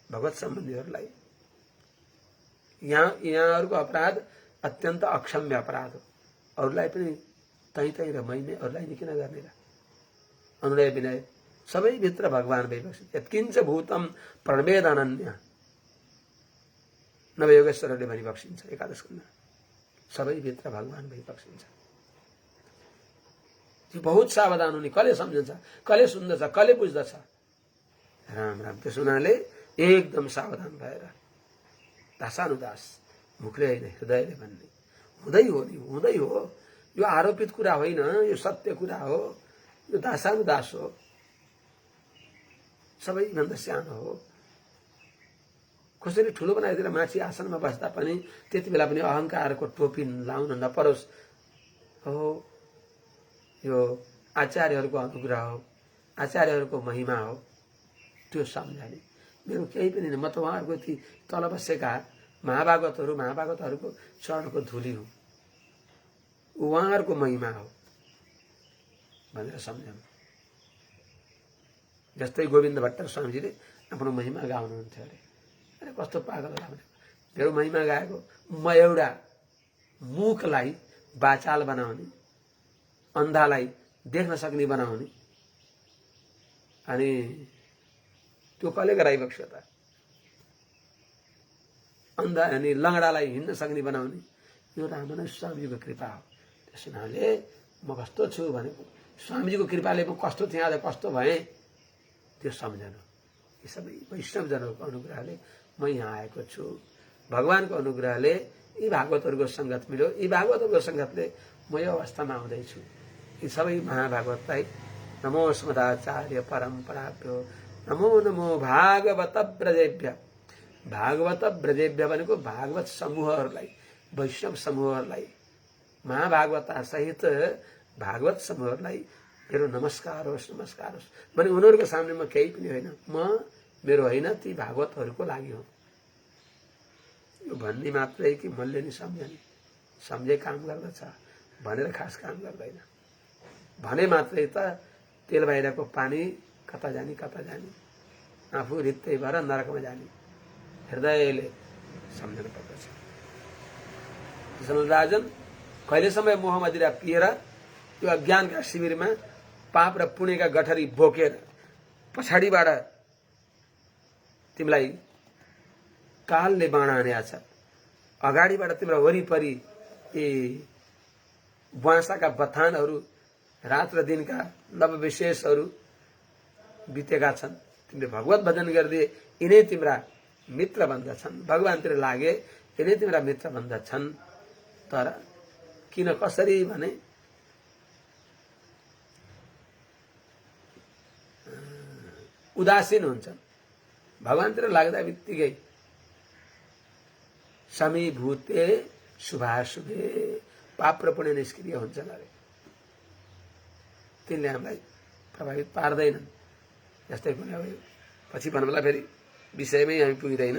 भगवत सम्बन्धीहरूलाई। यहाँहरूको अपराध अत्यन्त अक्षम्य अपराध हो। अरूलाई पनि तै र मैने, अरूलाई नि किन गर्ने र? अनुनय विनय सबै भित्र भगवान भइबक्सिन्छ। यत्किञ्च भूतम प्रणवेद अनन्य नवयोगेश्वरले भनिबक्सिन्छ एकादश स्कन्धमा। सबै भित्र भगवान भइबक्सिन्छ। बहुत सावधान हुने। कसले सम्झन्छ, कसले सुन्दछ, कसले बुझ्दछ? राम राम। त्यस हुनाले एकदम सावधान भएर दासानुदास, मुखले होइन हृदयले भन्ने। हुँदै हो नि, हुँदै हो। यो आरोपित कुरा होइन, यो सत्य कुरा हो। यो दासानुदास हो, सबैभन्दा सानो हो। कसैले ठुलो बनाइदिएर माथि आसनमा बस्दा पनि त्यति बेला पनि अहंकारको टोपी लाउन नपरोस्। हो यो आचार्यहरूको अनुग्रह हो, आचार्यहरूको महिमा हो। त्यो सम्झने मेरो केही पनि न। म त उहाँहरूको ती तल बसेका महाभागवतहरूको चरणको धुली हुँ। उहाँहरूको महिमा हो भनेर सम्झनु। जस्तै गोविन्द भट्टर स्वामीजीले आफ्नो महिमा गाउनुहुन्थ्यो अरे। अरे कस्तो पागल होला भने, मेरो महिमा गाएको म एउटा मुखलाई बाचाल बनाउने, अन्धालाई देख्न सक्ने बनाउने, अनि त्यो कसले गराइबक्स्यो त? अन्धा अनि लङ्गडालाई हिँड्न सक्ने बनाउने यो रामानन्द स्वामीजीको कृपा हो। त्यस हुनाले म कस्तो छु भनेको स्वामीजीको कृपाले म कस्तो थिएँ, आज कस्तो भएँ, त्यो सम्झनु। यी सबै वैष्णवजनहरूको अनुग्रहले म यहाँ आएको छु। भगवानको अनुग्रहले यी भागवतहरूको सङ्गत मिल्यो। यी भागवतहरूको सङ्गतले म यो अवस्थामा आउँदैछु। यी सबै महाभागवतलाई नमो स्मदाचार्य परम्पराभ्यो नमो नमो भागवत ब्रजेभ्य। भागवत ब्रजेभ्य भनेको भागवत समूहहरूलाई, वैष्णव समूहहरूलाई, महाभागवता सहित भागवत समूहहरूलाई मेरो नमस्कार होस्, नमस्कार होस्। भने उनीहरूको सामने म केही पनि होइन, म मेरो होइन ती भागवतहरूको लागि हो। यो भन्ने मात्रै कि मैले नि सम्झने, सम्झे काम गर्दछ भनेर खास काम गर्दैन। भने मात्रै त तेल बाहिरको पानी कता जाने कता जाने, आफू रित्तै भएर नरकमा जाने। हृदयले सम्झनु पर्दछ। त्यसैले राजन कहिलेसम्म मोह मदिरा पिएर त्यो अज्ञानका शिविरमा पाप र पुण्यका गठरी बोकेर पछाडिबाट तिमीलाई कालले बाण हानेको छ, अगाडिबाट तिम्रो वरिपरि बुवासाका बथानहरू, रात र दिनका नवविशेषहरू बितेका छन्। तिमीले भगवत भजन गरिदिए यिनै तिम्रा मित्र बन्दछन्, भगवानतिर लागे यिनै तिम्रा मित्र बन्दछन्। तर किन कसरी भने उदासीन हुन्छन्। भगवानतिर लाग्दा बित्तिकै समीभूते शुभाशुभे पाप र पुण्य निष्क्रिय हुन्छन् अरे, तिनले हामीलाई प्रभावित पार्दैनन्। जस्तै पनि अब पछि भन्नुलाई फेरि विषयमै हामी पुगिँदैन।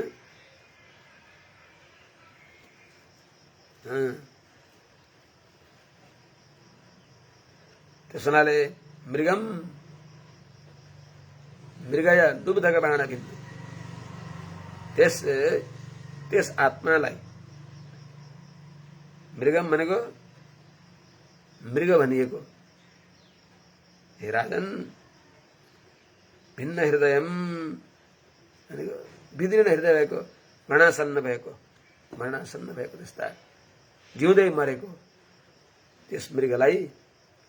त्यस हुनाले मृगय दुग्धक बाण किन्नु, त्यस आत्मालाई, मृगम भनेको मृग भनिएको, हे राजन भिन्न हृदयम भनेको विदीर्ण हृदय भएको, मरणासन्न भएको त्यस्ता जिउँदै मरेको त्यस मृगलाई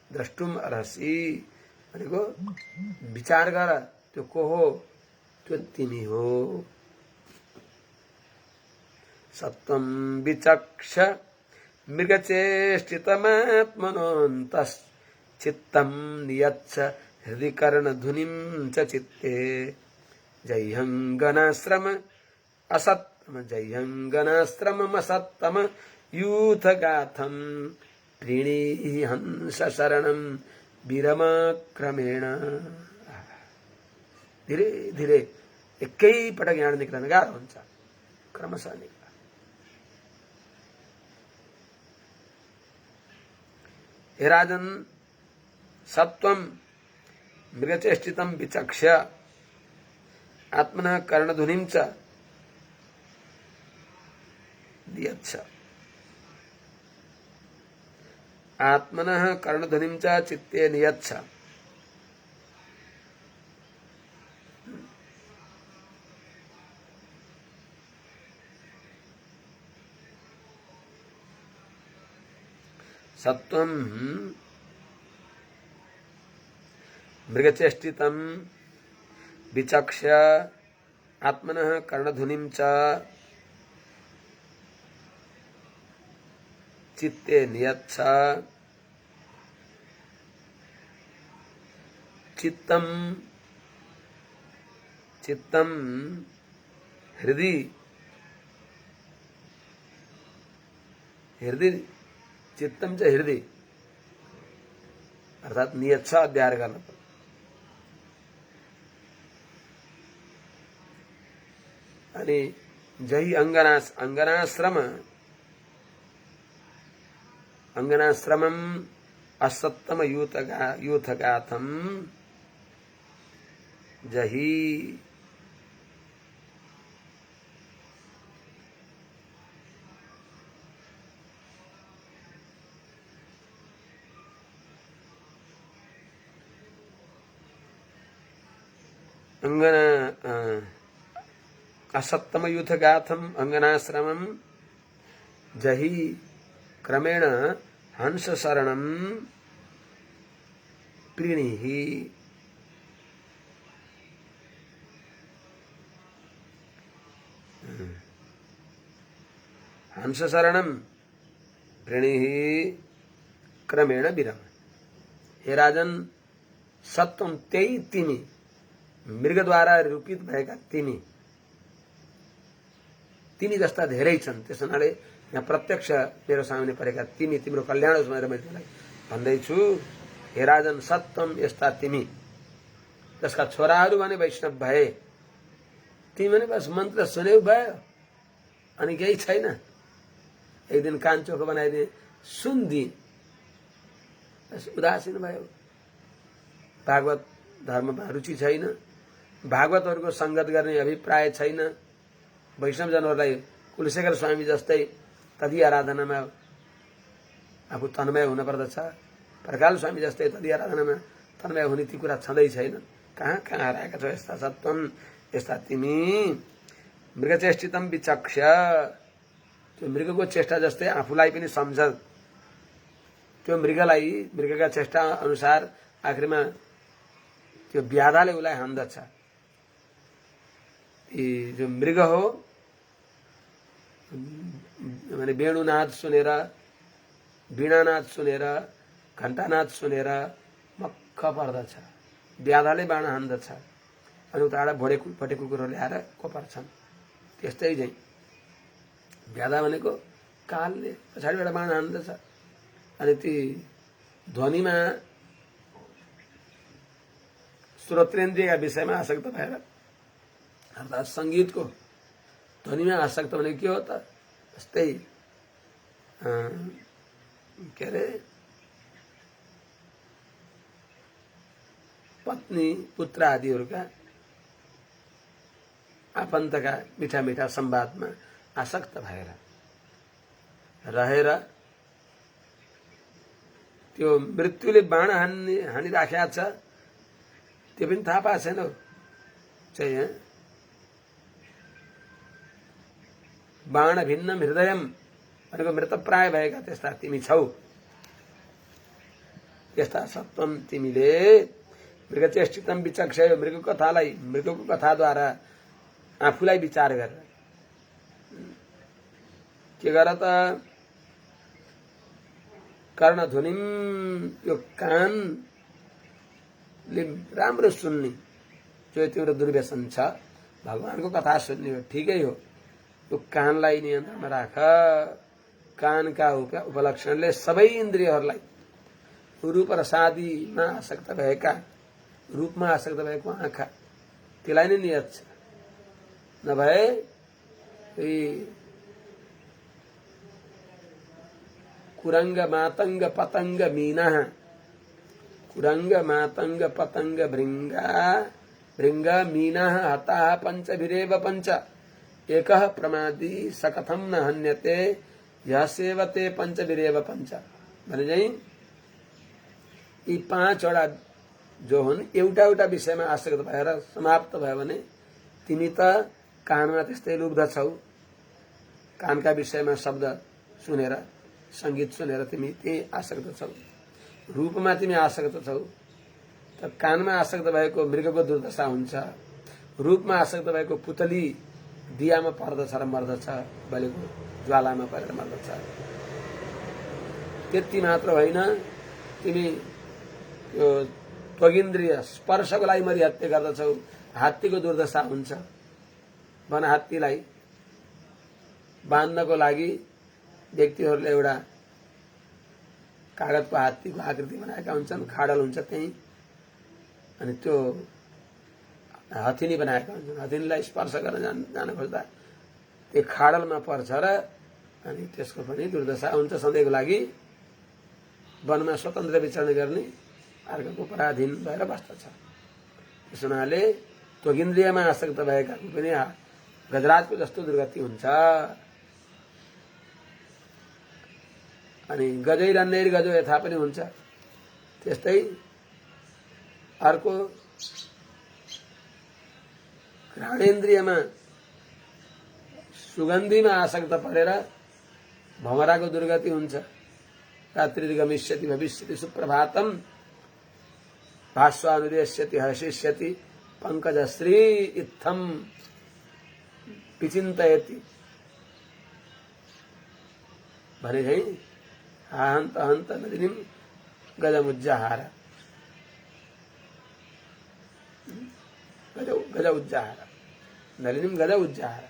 द्रष्टुम अर्हसि भनेको विचार गर, त्यो को हो? त्यो तिमी हो। सत्वं विचक्ष मृगचेष्टितमात्मनोऽन्तः चित्तं नियच्छ हृदि कर्णधुनिं च चित्ते जह्यंगनाश्रम असत्तम यूथगाथं प्रीणीहि हंस शरणं विरमक्रमेण। धीरे धीरे एकै पटक यहाँ निक्लन गाह्रो हुन्छ, क्रमशः निक्ल। हे राजन सत्वं मृगचेष्टितं विचक्ष आत्मनः कर्णधुनिं च नियच्छ, आत्मनः कर्णधुनिं च चित्ते नियच्छ। सत्वं मृगचेष्टितं विचक्ष आत्मनः कर्णधुनिं च चित्ते नियच्छ, चित्तं हृदि चित्तम च हृदय अर्थात नियच्छ अध्याय गर्न पर्छ। अनि जही अंगनाश्रमम असत्तम यूथगाथम जही असत्तम यूथगाथम अंगनाश्रमम जही क्रमेण हंस शरणम प्रीणीहि। हंस शरणम प्रीणीहि क्रमेण विरम। हे राजन सत्वम त्यही तिमी, मृगद्वारा रूपित भएका तिमी जस्ता धेरै छन्। त्यस हुनाले यहाँ प्रत्यक्ष मेरो सामने परेका तिम्रो कल्याण होस् भनेर मैले तिमीलाई भन्दैछु। हे राजन सत्वम यस्ता तिमी जसका छोराहरू भने वैष्णव भए, तिमीले बस मन्त्र सुन्यौ भयो अनि केही छैन। एक दिन कान चोखो बनाइदिए, सुनिदिए, बस उदासीन भयो। भागवत धर्ममा रुचि छैन, भागवतहरूको संगत गर्ने अभिप्राय छैन। वैष्णवजनहरूलाई कुलशेखर स्वामी जस्तै तदीय आराधनामा आफू तन्मय हुन पर्दछ, प्रकाल स्वामी जस्तै तदीय आराधनामा तन्मय हुने ती कुरा छँदै छैन। कहाँ कहाँ हराएका छौ यस्ता सत्वम, यस्ता तिमी। मृगचेष्टितम विचक्ष्य, त्यो मृगको चेष्टा जस्तै आफूलाई पनि सम्झ। त्यो मृगलाई मृगका चेष्टा अनुसार आखिरमा त्यो व्याधाले उसलाई हान्दछ। जो मृग हो माने वेणुनाद सुनेर, वीणानाद सुनेर, घण्टानाद सुनेर मक्ख पर्दछ, व्याधाले बाण हान्दछ। अनि उताबाट भोटे कुकुरहरूले आएर कोपर्छन्। त्यस्तै चाहिँ व्याधा भनेको कालले पछाडिबाट बाण हान्दछ। अनि ती ध्वनिमा श्रोत्रेन्द्रियका विषयमा आसक्त भएर, अर्थात संगीतको ध्वनिमा आसक्त भने के हो त? जस्तै के अरे पत्नी पुत्र आदिहरूका आफन्तका मिठा मिठा संवादमा आसक्त भएर रहेर त्यो मृत्युले बाण हानिराखेका छ त्यो पनि थाहा पाएको छैन चाहिँ। बाण भिन्न हृदयम भनेको मृतप्राय भएका त्यस्ता तिमी छौ। त्यस्ता सत्वम तिमीले मृगचेष्टितम विचक्षय, मृगको कथालाई मृगको कथाद्वारा आफूलाई विचार गरेर के गर त? कर्णध्वनिम, यो कानले राम्रो सुन्ने जो तिम्रो दुर्व्यसन छ, भगवानको कथा सुन्ने हो, ठिकै हो। यो कानलाई नियन्त्रणमा राख। कानका उपलक्षणले सबै इन्द्रियहरूलाई रूप रसादिमा आसक्त भएका, रूपमा आसक्त भएको आँखा त्यसलाई नै नियत छ। नभए कुरंग मातंग पतंग मीना, कुरंग मातंग पतंग भृंग मीना हता पंचभिरेव पंच, एक प्रमादी सकथम न हन्यते यह सेवते पंचभिरेव पंच। भने चाहिँ यी पाँचवटा जो हुन् एउटा एउटा विषयमा आसक्त भएर समाप्त भयो भने तिमी त कानमा त्यस्तै लुब्ध छौ। कानका विषयमा शब्द सुनेर, संगीत सुनेर तिमी त्यही आसक्त छौ। रूपमा तिमी आसक्त छौ। त कानमा आसक्त भएको मृगको दुर्दशा हुन्छ। रूपमा आसक्त भएको पुतली दियामा पर्दछ र मर्दछ, बलेको ज्वालामा परेर मर्दछ। त्यति मात्र होइन, तिमी यो त्वगिन्द्रिय स्पर्शको लागि मरिहत्ते गर्दछौ। हात्तीको दुर्दशा हुन्छ। वन हात्तीलाई बाँध्नको लागि व्यक्तिहरूले एउटा कागजको हात्तीको आकृति बनाएका हुन्छन्, खाडल हुन्छ त्यही, अनि त्यो हथिनी बनाएका हुन्छन्। हथिनीलाई स्पर्श गर्न जान खोज्दा त्यो खाडलमा पर्छ र अनि त्यसको पनि दुर्दशा हुन्छ। सधैँको लागि वनमा स्वतन्त्र विचरण गर्ने अर्काको पराधीन भएर बस्दछ। त्यस हुनाले त्वगिन्द्रियमा आसक्त भएकाको पनि गजराजको जस्तो दुर्गति हुन्छ। अनि गजैरन्नेर गजो यथा पनि हुन्छ। त्यस्तै अर्को घ्राणेन्द्रियमा सुगन्धीमा आसक्त परेर भमराको दुर्गति हुन्छ। रात्रि गमिष्यति भविष्यति सुप्रभातम भास्वानुदेश्यति हर्षिष्यति पंकजश्री इत्थम विचिन्तयति भने चाहिँ हन्त हन्त नदिनीम गजमुज्जहार, गज उज्जहार, नलिनीम गज उज्जहार।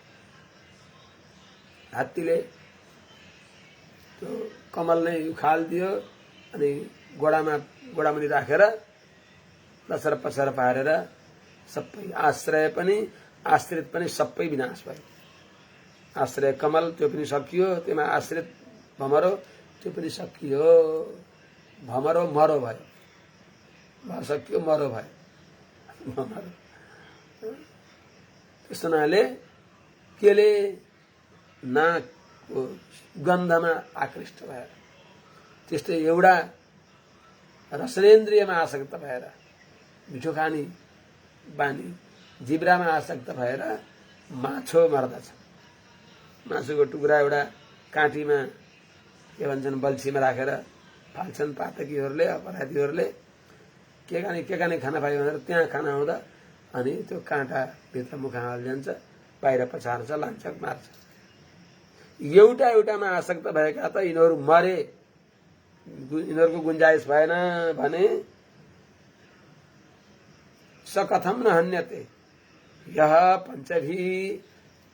हात्तीले त्यो कमल नै उखालिदियो अनि गोडामुनि राखेर लसर पसर पारेर सबै आश्रय पनि आश्रित पनि सबै विनाश भयो। आश्रय कमल त्यो पनि सकियो, त्यसमा आश्रित भमरो त्यो पनि सकियो। भमरो मरो भयो, सकियो, मरो भयो भमरो। त्यस हुनाले केले नाकको गन्धमा आकृष्ट भएर, त्यस्तै एउटा रसनेन्द्रियमा आसक्त भएर, मिठो खाने बानी जिब्रामा आसक्त भएर माछो मर्दछ। मासुको टुक्रा एउटा काँटीमा के भन्छन् बल्छीमा राखेर फाल्छन् पातकीहरूले, अपराधीहरूले। के खाने खाना पायो भनेर त्यहाँ खाना आउँदा अनि त्यो काँटा भित्र मुखमा हालिदिन्छ, बाहिर पछार्छ, लान्छ, मार्छ। एउटामा आसक्त भएका त यिनीहरू मरे, यिनीहरूको गुन्जाइस भएन भने स कथम न हन्यते। यह पञ्चभी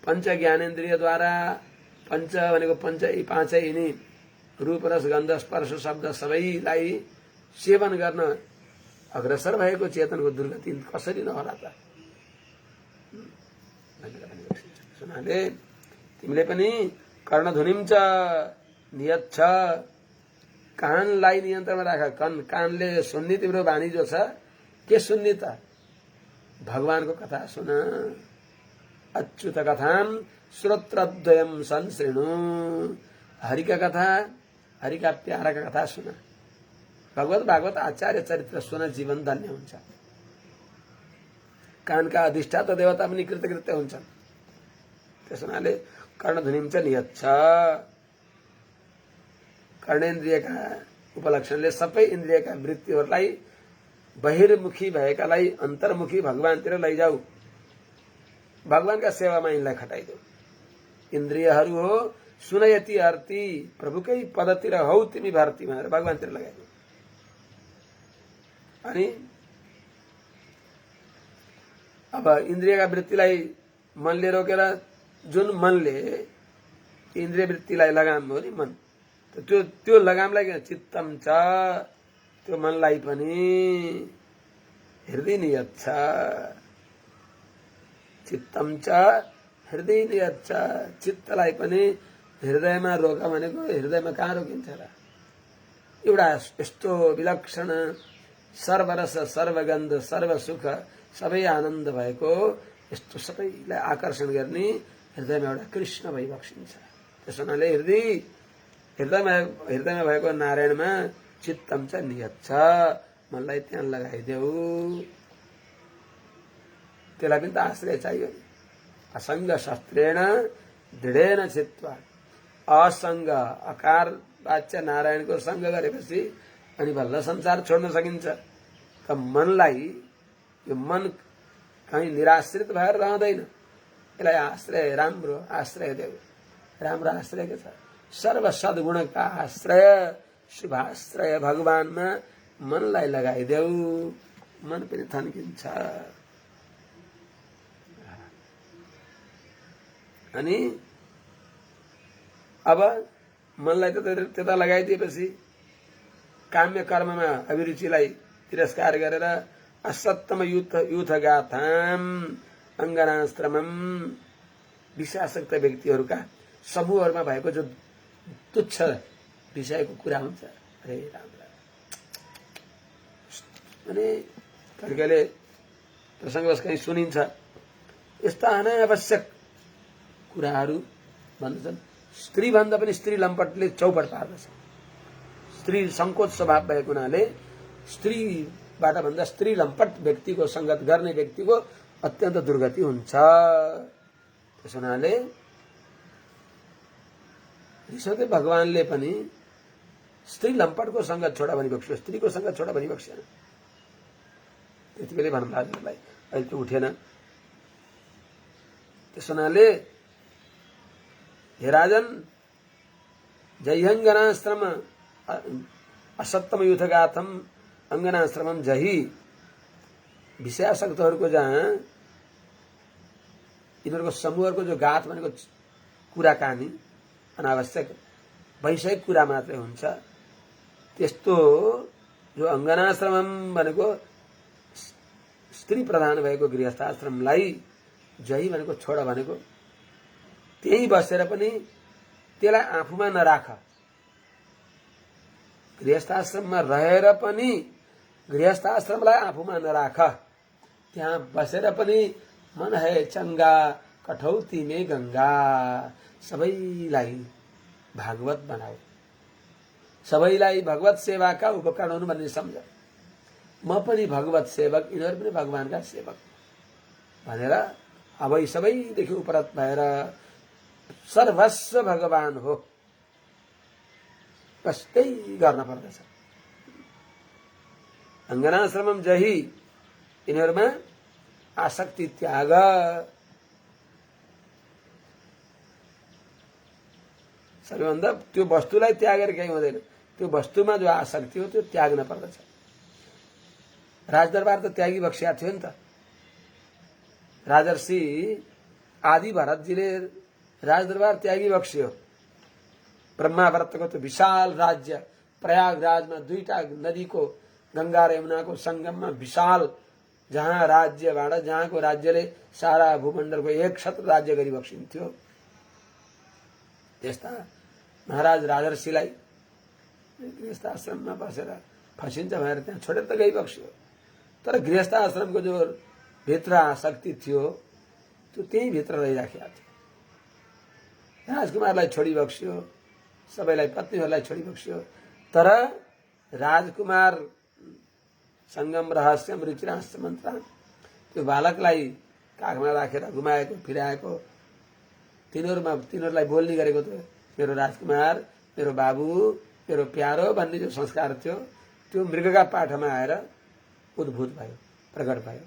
पञ्च ज्ञानेन्द्रियद्वारा, पञ्च भनेको पाँचै यिनी रूप रस गन्ध स्पर्श शब्द सबैलाई सेवन गर्न अग्रसर भएको चेतनको दुर्गति कसरी नहोला त। सुनाले तिमीले पनि कर्णध्वनिम च नियच्छ, कानलाई नियन्त्रणमा राख। कानले सुन्ने तिम्रो बानी जो छ, के सुन्ने त? भगवानको कथा सुन। अच्युत कथाम श्रोत्रद्वयम संश्रेणु। हरिका कथा, हरिका प्याराका कथा सुन। भगवत भागवत आचार्य चरित्र सुन, जीवन धन्य हुन्छ। कानका अधिष्ठाता देवता पनि कृतकृत्य हुन्छन्। त्यस हुनाले कर्णध्वनिम च नियच्छ। कर्णेन्द्रियका उपलक्षणले सबै इन्द्रियका वृत्तिहरूलाई बहिर्मुखी भएकालाई अन्तर्मुखी भगवानतिर लैजाऊ। भगवानका सेवामा यिनलाई खटाइदेऊ। इन्द्रियहरू हो सुनयति अर्ती, प्रभुकै पदतिर हौ तिमी भर्ती भनेर भगवानतिर लगाइदेऊ। अनि अब इन्द्रियका वृत्तिलाई मनले रोकेर, जुन मनले इन्द्रिय वृत्तिलाई लगाम हो नि मन, त्यो लगामलाई चित्तम छ, त्यो मनलाई पनि हृदय नियच्छ। चित्तम च हृदय नियच्छ। चित्तलाई पनि हृदयमा रोक भनेको हृदयमा कहाँ रोकिन्छ र? एउटा यस्तो विलक्षण सर्वरस सर्वगन्ध सर्वसुख सबै आनन्द भएको यस्तो सबैलाई आकर्षण गर्ने हृदयमा एउटा कृष्ण भइबक्सिन्छ। त्यस हुनाले हृदयमा भएको नारायणमा चित्तम च नियच्छ, मनलाई त्यहाँ लगाइदेऊ। त्यसलाई पनि त आश्रय चाहियो। असङ्ग शस्त्रेण दृढेन चित्वा। असङ्ग अकार वाच्य नारायणको सङ्ग गरेपछि अनि बल्ल संसार छोड्न सकिन्छ। त मनलाई, यो मन कहीँ निराश्रित भएर रहँदैन। यसलाई आश्रय, राम्रो आश्रय देऊ। राम्रो आश्रय के छ? सर्व सद्गुणका आश्रय, शुभाश्रय भगवानमा मनलाई लगाइदेऊ, मन पनि थन्किन्छ। अनि अब मनलाई त्यता लगाइदिएपछि काम्य कर्ममा अभिरुचिलाई तिरस्कार गरेर असत्तम युथ गाथाम अङ्गनाश्रमम, विषयासक्त व्यक्तिहरूका समूहहरूमा भएको जो तुच्छ विषयको कुरा हुन्छ, अरे राम्रो अनि कहिले प्रसङ्गवश कहीँ सुनिन्छ यस्ता अनावश्यक कुराहरू भन्दछन्। स्त्री भन्दा पनि स्त्री लम्पटले चौपट पार्दछ। स्त्री संकोच स्वभाव भएको हुनाले स्त्रीबाट भन्दा स्त्री लम्पट व्यक्तिको संगत गर्ने व्यक्तिको अत्यन्त दुर्गति हुन्छ। त्यस हुनाले ईश्वरले भगवानले पनि स्त्री लम्पटको संगत छोडा भनी बक्स्यो, स्त्रीको संगत छोडा भनी बक्सेन। त्यति बेलै भनौँ राजलाई, अहिले त्यो उठेन। त्यस हुनाले हे राजन, जयहङ्गनाश्रम असत्तम युथगाथम अङ्गनाश्रमम जही। विषयासक्तहरूको जहाँ यिनीहरूको समूहहरूको जो गाथ भनेको कुराकानी अनावश्यक वैषयिक कुरा मात्रै हुन्छ, त्यस्तो जो अङ्गनाश्रमम भनेको स्त्री प्रधान भएको गृहस्थाश्रमलाई जही भनेको छोड भनेको त्यही बसेर पनि त्यसलाई आफूमा नराख। गृहस्थाश्रममा रहेर पनि गृहस्थाश्रमलाई आफूमा नराख। त्यहाँ बसेर पनि मन है चंगा कठौती में गंगा। सबैलाई भागवत बनाऊ, सबैलाई भगवत सेवाका उपकरण हुनु भन्ने सम्झ। म पनि भगवत सेवक, यिनीहरू पनि भगवानका सेवक भनेर अब यी सबैदेखि उपरत भएर सर्वस्व भगवान हो बस त्यही गर्न पर्दछ। अङ्गनाश्रमम जही, यिनीहरूमा आसक्ति त्याग। सबैभन्दा त्यो वस्तुलाई त्यागेर केही हुँदैन, त्यो वस्तुमा जो आसक्ति हो त्यो त्याग्न पर्दछ। राजदरबार त त्यागी बक्सिया थियो नि त। राजर्षि आदि भरतजीले राजदरबार त्यागी बक्सियो। ब्रह्माव्रतको त्यो विशाल राज्य, प्रयागराजमा दुईटा नदीको गंगा र यमुनाको संगममा विशाल जहाँ राज्यबाट, जहाँको राज्यले सारा भूमण्डलको 1 राज्य गरी बक्सिन्थ्यो, त्यस्ता महाराज राजर्षिलाई गृहस्थ आश्रममा बसेर फसिन्छ भनेर त्यहाँ छोडेर त गई बक्सियो। तर गृहस्थ आश्रमको जो भित्र आसक्ति थियो त्यो त्यही भित्र रहिराखेको थियो। राजकुमारलाई छोडी बक्सियो, सबैलाई पत्नीहरूलाई छोडी बक्सियो। तर राजकुमार संगम रहस्यम रुचिरांश मन्त्र त्यो बालकलाई काखमा राखेर घुमाएको फिराएको, तिनीहरूलाई बोल्ने गरेको थियो मेरो राजकुमार, मेरो बाबु, मेरो प्यारो भन्ने जो संस्कार थियो त्यो मृगका पाठमा आएर उद्भूत भयो, प्रकट भयो।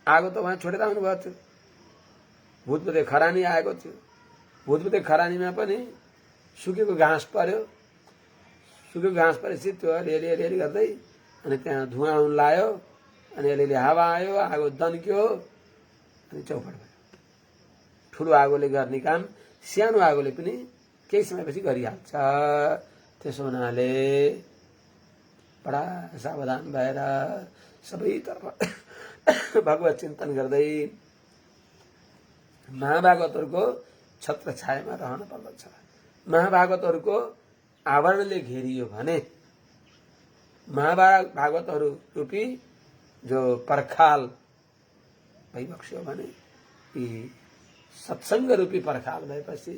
आगो त वहाँ छोडेर आउनुभएको थियो। भूतपूर्व खरानी आएको थियो। भूतपूर्व खरानीमा पनि सुकेको घाँस पर्यो। सुकेको घाँस परेपछि त्यो अलिअलि गर्दै अनि त्यहाँ धुवाँ आउन लाग्यो, अनि अलिअलि हावा आयो, आगो दन्क्यो, अनि चौपट भयो। ठुलो आगोले गर्ने काम सानो आगोले पनि केही समयपछि गरिहाल्छ। त्यसो हुनाले बडा सावधान भएर सबैतर्फ भगवत चिन्तन गर्दै महाभागवतहरूको छत्र छायामा रहन पर्दछ। महाभागवतहरूको आवरणले घेरियो भने महाभागवतहरू रूपी जो पर्खाल भइबक्स्यो भने यी सत्संग रूपी पर्खाल भएपछि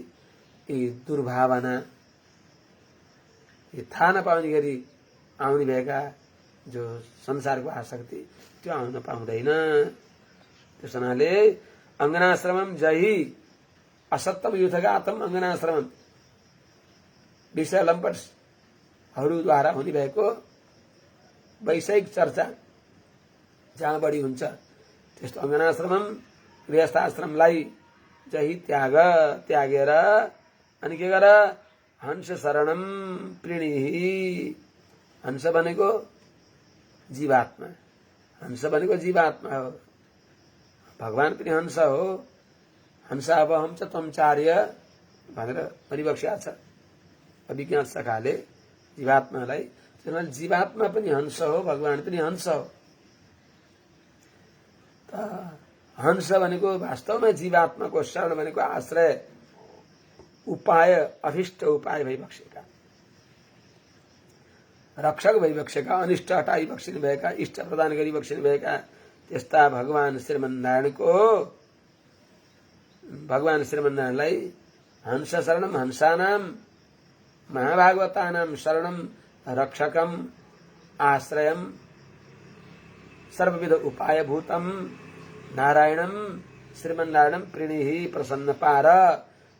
यी दुर्भावना, यी थाहा नपाउने गरी आउने भएका जो संसारको आसक्ति त्यो आउन पाउँदैन। त्यस हुनाले अङ्गनाश्रमम जही असत्यम युथगातम अङ्गनाश्रमम, विषय लम्पटहरूद्वारा हुने भएको वैषयिक चर्चा जहाँ बढी हुन्छ त्यस्तो अङ्गनाश्रमम गृहस्थाश्रमलाई जही त्यागेर अनि के गर, हंस शरणम प्रणिहि। हंस भनेको जीवात्मा, हंस भनेको जीवात्मा हो। भगवान पनि हंस हो। हंस अब हम च त्वमचार्य भनेर परिबक्ष्या छ अभिज्ञान शाखाले जीवात्मालाई। त्यसैले जीवात्मा पनि हंस हो, भगवान पनि हंस हो। त हंस भनेको वास्तवमा जीवात्माको शरण भनेको आश्रय, उपाय, अभिष्ट उपाय भइबक्सेका, रक्षक भइबक्सेका, अनिष्ट हटाई बक्सिनु भएका, इष्ट प्रदान गरी बक्सिनु भएका त्यस्ता भगवान श्रीमन्नारायणलाई हंस शरणम हंसानाम महाभागवतानाम शरणम रक्षकम आश्रयम सर्वविध उपायभूतम नारायणम श्रीमन्नारायणम प्रणिहि प्रसन्न पार।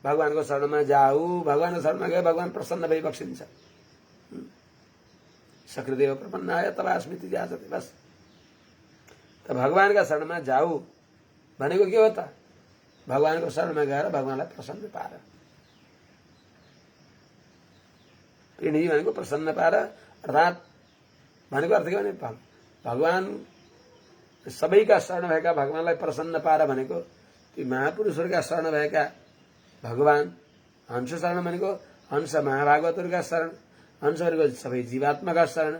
भगवानको शरणमा जाऊ, भगवानको शरणमा गए भगवान प्रसन्न भई बक्सिन्छ। सकृदेव प्रपन्नाय तवास्मिति जाजते। बस त भगवानका शरणमा जाऊ भनेको के हो त? भगवानको शरणमा गएर भगवानलाई प्रसन्न पार। प्रणिहि भनेको प्रसन्न पार, अर्थात् भनेको अर्थ के भने भगवान सबैका शरण भएका भगवानलाई प्रसन्न पार भनेको ती महापुरुषहरूका शरण भएका भगवान। हंस शरण भनेको हंस महाभागवतहरूका शरण, हंसहरूको सबै जीवात्माका शरण।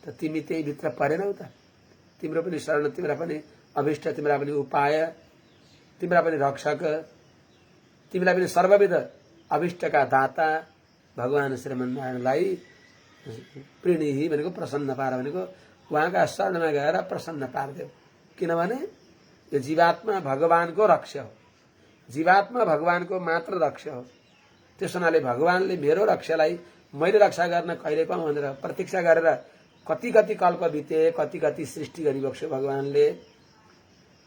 त तिमी त्यही भित्र परेनौ त? तिम्रो पनि शरण, तिम्रा पनि अभिष्ट, तिम्रा पनि उपाय, तिम्रा पनि रक्षक, तिमीलाई पनि सर्वविध अभिष्टका दाता भगवान श्रीमन्नारायणलाई प्रणिहि भनेको प्रसन्न पार भनेको उहाँका शरणमा गएर प्रसन्न पारिदेऊ। किनभने यो जीवात्मा भगवानको रक्ष हो, जीवात्मा भगवानको मात्र रक्ष हो। त्यस हुनाले भगवानले मेरो रक्षालाई मैले रक्षा गर्न कहिले पाऊँ भनेर प्रतीक्षा गरेर कति कति कल्प बिते, कति कति सृष्टि गरिबक्स्यो भगवानले।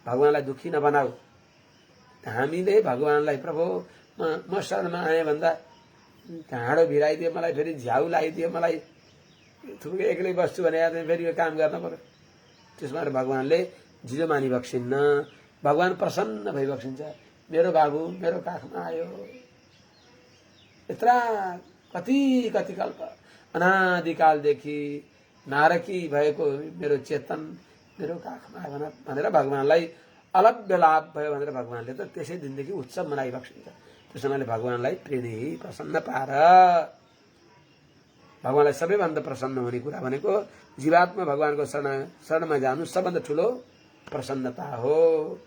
भगवानलाई दुखी नबनाऊ। हामीले भगवानलाई प्रभु म शरणमा आएँ भन्दा ढाँडो भिराइदियो, मलाई फेरि झ्याउ लगाइदियो, मलाई थुप्रै एक्लै बस्छु भने फेरि यो काम गर्न पर्यो। त्यसमा भगवानले झिजो मानिबक्सिन्न, भगवान प्रसन्न भइबक्सिन्छ। मेरो बाबु मेरो काखमा आयो, यत्रा कति कति कल्प अनादिकालदेखि नारकी भएको मेरो चेतन मेरो काखमा आयो भनेर भगवानलाई अलग्य लाभ भयो भनेर भगवानले त त्यसै दिनदेखि उत्सव मनाइबक्सिन्छ। त्यसैले भगवानलाई प्रेणी प्रसन्न पार। भगवानलाई सबैभन्दा प्रसन्न हुने कुरा भनेको जीवात्मा भगवानको शरणमा जानु सबभन्दा ठुलो प्रसन्नता हो।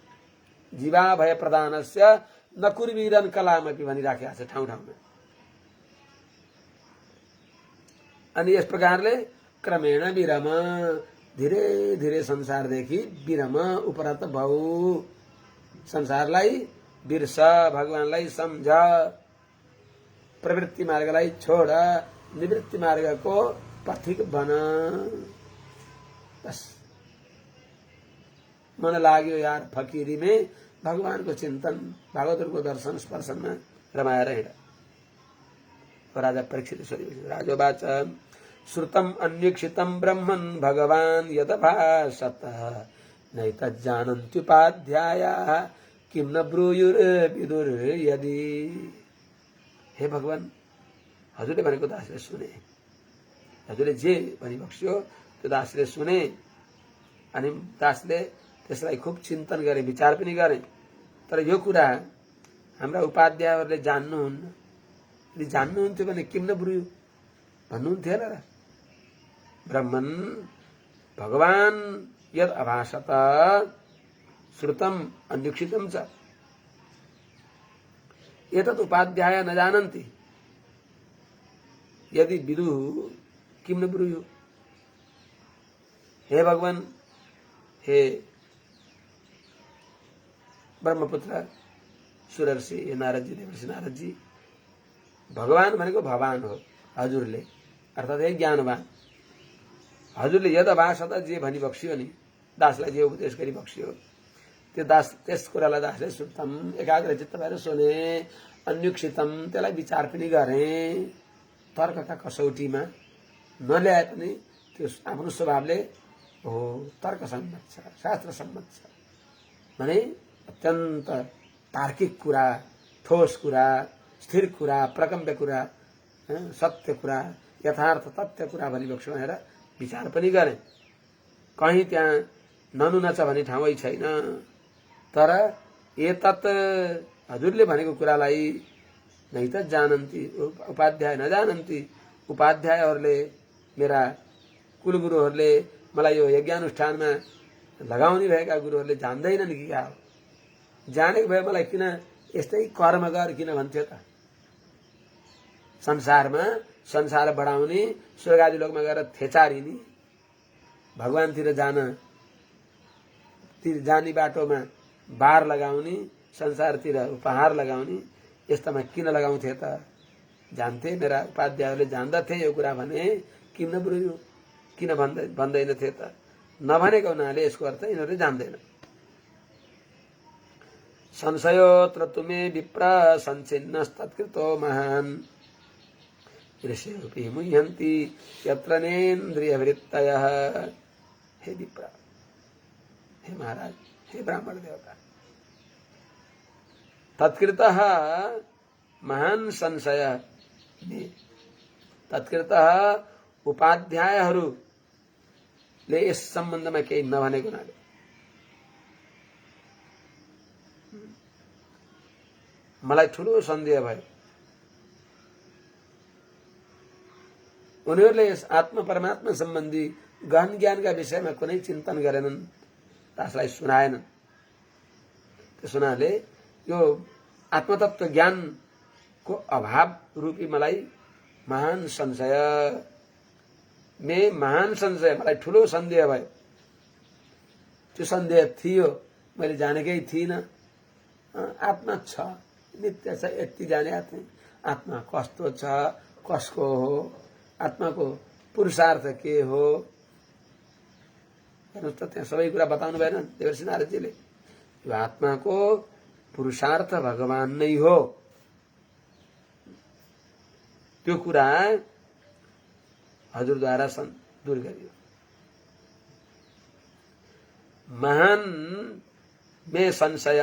जीवा भय प्रदानस्य न कुर्वीरन कलामपि भनिराखेको छ ठाउँ ठाउँमा। अनि यस प्रकारले क्रमेण विरम, धीरे धीरे संसारदेखि विरम, उपरत भऊ। संसारलाई बिर्स, भगवानलाई सम्झ, प्रवृत्ति मार्गलाई छोड, निवृत्ति मार्गको पथिक बन। बस मन लाग्यो यार फकीरी में, भगवानको चिन्तन, भागवतको दर्शन स्पर्शनमा रमाएर हिँड। राजा परीक्षित राजोवाच श्रुतम अन्वीक्षितम ब्रह्मन् भगवान् यदभाषत नैतज्जानन्त्युपाध्यायाः किं न ब्रूयुर्विदुर यदि। हे भगवान, हजुरले भनेको दासले सुने, हजुरले जे भनिबक्स्यो त्यो दासले सुने। अनि दासले त्यसलाई खुब चिन्तन गरे, विचार पनि गरे। तर यो कुरा हाम्रा उपाध्यायहरूले जान्नुहुन्न। यदि जान्नुहुन्थ्यो भने किम न ब्रूयु भन्नुहुन्थ्यो र। ब्रह्मन् भगवान यद अभाषत श्रुतम अन्वीक्षितम च एतत् उपाध्याय न जानन्ति यदि विदुः किम न ब्रूयु। हे भगवान, हे ब्रह्मपुत्र सुरर्षि नारदजी, देवर्षि नारदजी, भगवान भनेको भगवान हो हजुरले, अर्थात् हे ज्ञानवान। हजुरले यद भाषा जे भनिबक्स्यो नि, दासलाई जे उपदेश गरिबक्स्यो त्यो दास, त्यस कुरालाई दासले श्रुतम एकाग्र चित्त भएर सुने, अन्वीक्षितम त्यसलाई विचार पनि गरे। तर्कका कसौटीमा नल्याए पनि त्यो आफ्नो स्वभावले हो तर्क सम्मत छ, शास्त्र सम्मत छ भने अत्यन्त तार्किक कुरा, ठोस कुरा, स्थिर कुरा, प्रकम्प्य कुरा, सत्य कुरा, यथार्थ तथ्य कुरा भनिबक्स्यो भनेर विचार पनि गरे। कहीँ त्यहाँ ननुन छ भन्ने ठाउँै छैन। तर एतत् हजुरले भनेको कुरालाई नै त जानन्ति उपाध्याय नजानन्ति, उपाध्यायहरूले मेरा कुलगुरुहरूले मलाई यो यज्ञानुष्ठानमा लगाउने भएका गुरुहरूले जान्दैनन् कि क्या हो। जानेको भए मलाई किन यस्तै कर्म गर किन भन्थ्यो त। संसारमा संसार बढाउने, स्वर्ग आदि लोकमा गएर थेचारिने, भगवानतिर जाने बाटोमा बार लगाउने, संसारतिर उपहार लगाउने, यस्तामा किन लगाउँथे त। जान्थे मेरा उपाध्यायहरूले जान्दथे यो कुरा भने किन ब्रूयु किन भन्दैनथे त। नभनेको हुनाले यसको अर्थ यिनीहरूले जान्दैन। संशयोत्र तुमे विप्र संचिन्नस्तत्कृतो महान् ऋषिरूपी मुह्यन्ति यत्र नेन्द्रियवृत्तयः। हे विप्र, हे महाराज, हे ब्राह्मण देवता, तत्कृतः महान संशय में, तत्कृतः उपाध्यायहरूले यस सम्बन्धमा केही नभनेको हुनाले मलाई ठूलो सन्देह भयो। उनीहरूले यस आत्मा परमात्मा सम्बन्धी गहन ज्ञानका विषयमा कुनै चिन्तन गरेनन्, दासलाई सुनाएनन्। त्यस हुनाले यो आत्मतत्व ज्ञानको अभाव रूपी मलाई महान संशय, मलाई ठुलो सन्देह भयो। त्यो सन्देह थियो, मैले जानेकै थिइनँ। आत्मा छ, नित्य छ, यति जानेका थिएँ। आत्मा कस्तो छ, कसको हो, आत्माको पुरुषार्थ के हो, हेर्नुहोस् त त्यहाँ सबै कुरा बताउनु भएन देवर्षि नारदजीले। यो आत्माको पुरुषार्थ भगवान नै हो, त्यो कुरा हजुरद्वारा दूर गरियो। महान में संशय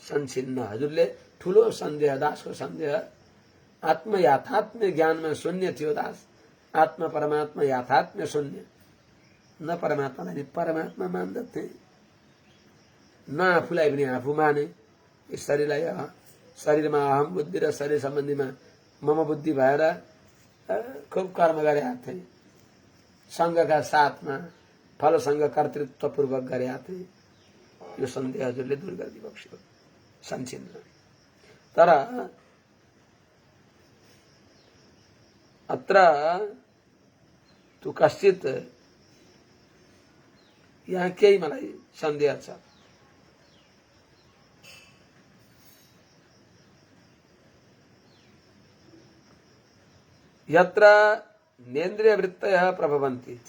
संचिन्न, हजुरले ठुलो सन्देह, दासको सन्देह आत्म याथात्म्य ज्ञानमा शून्य थियो। दास आत्मा परमात्मा याथात्म्य शून्य, न परमात्मालाई नि परमात्मा मान्दथे, न आफूलाई पनि आफू माने। शरीरलाई शरीरमा अहम बुद्धि र शरीर सम्बन्धीमा मम बुद्धि भएर खूब कर्म गरेका थिए। सङ्घका साथमा फलसँग कर्तृत्वपूर्वक गरेका थिए। यो सन्देह हजुरले दूर गरिदिनुभएको संचिन्न। तर अत्र तु कश्चित, यहाँ केही मलाई सन्देह छ। यत्र नेन्द्रिय वृत्तयः प्रभवन्ति,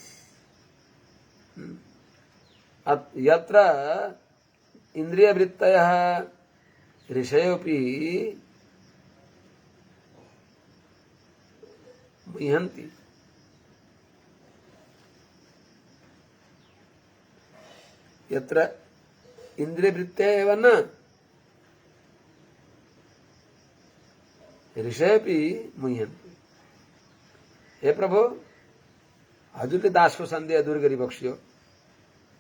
यत्र इंद्रिय वृत्तयः ऋषयोऽपि मुह्यन्ति। यत्र इंद्रिय वृत्तयः एव न ऋषयोऽपि मुह्यन्ति। हे प्रभु, हजुरले दासको सन्देह दूर गरिबक्सियो।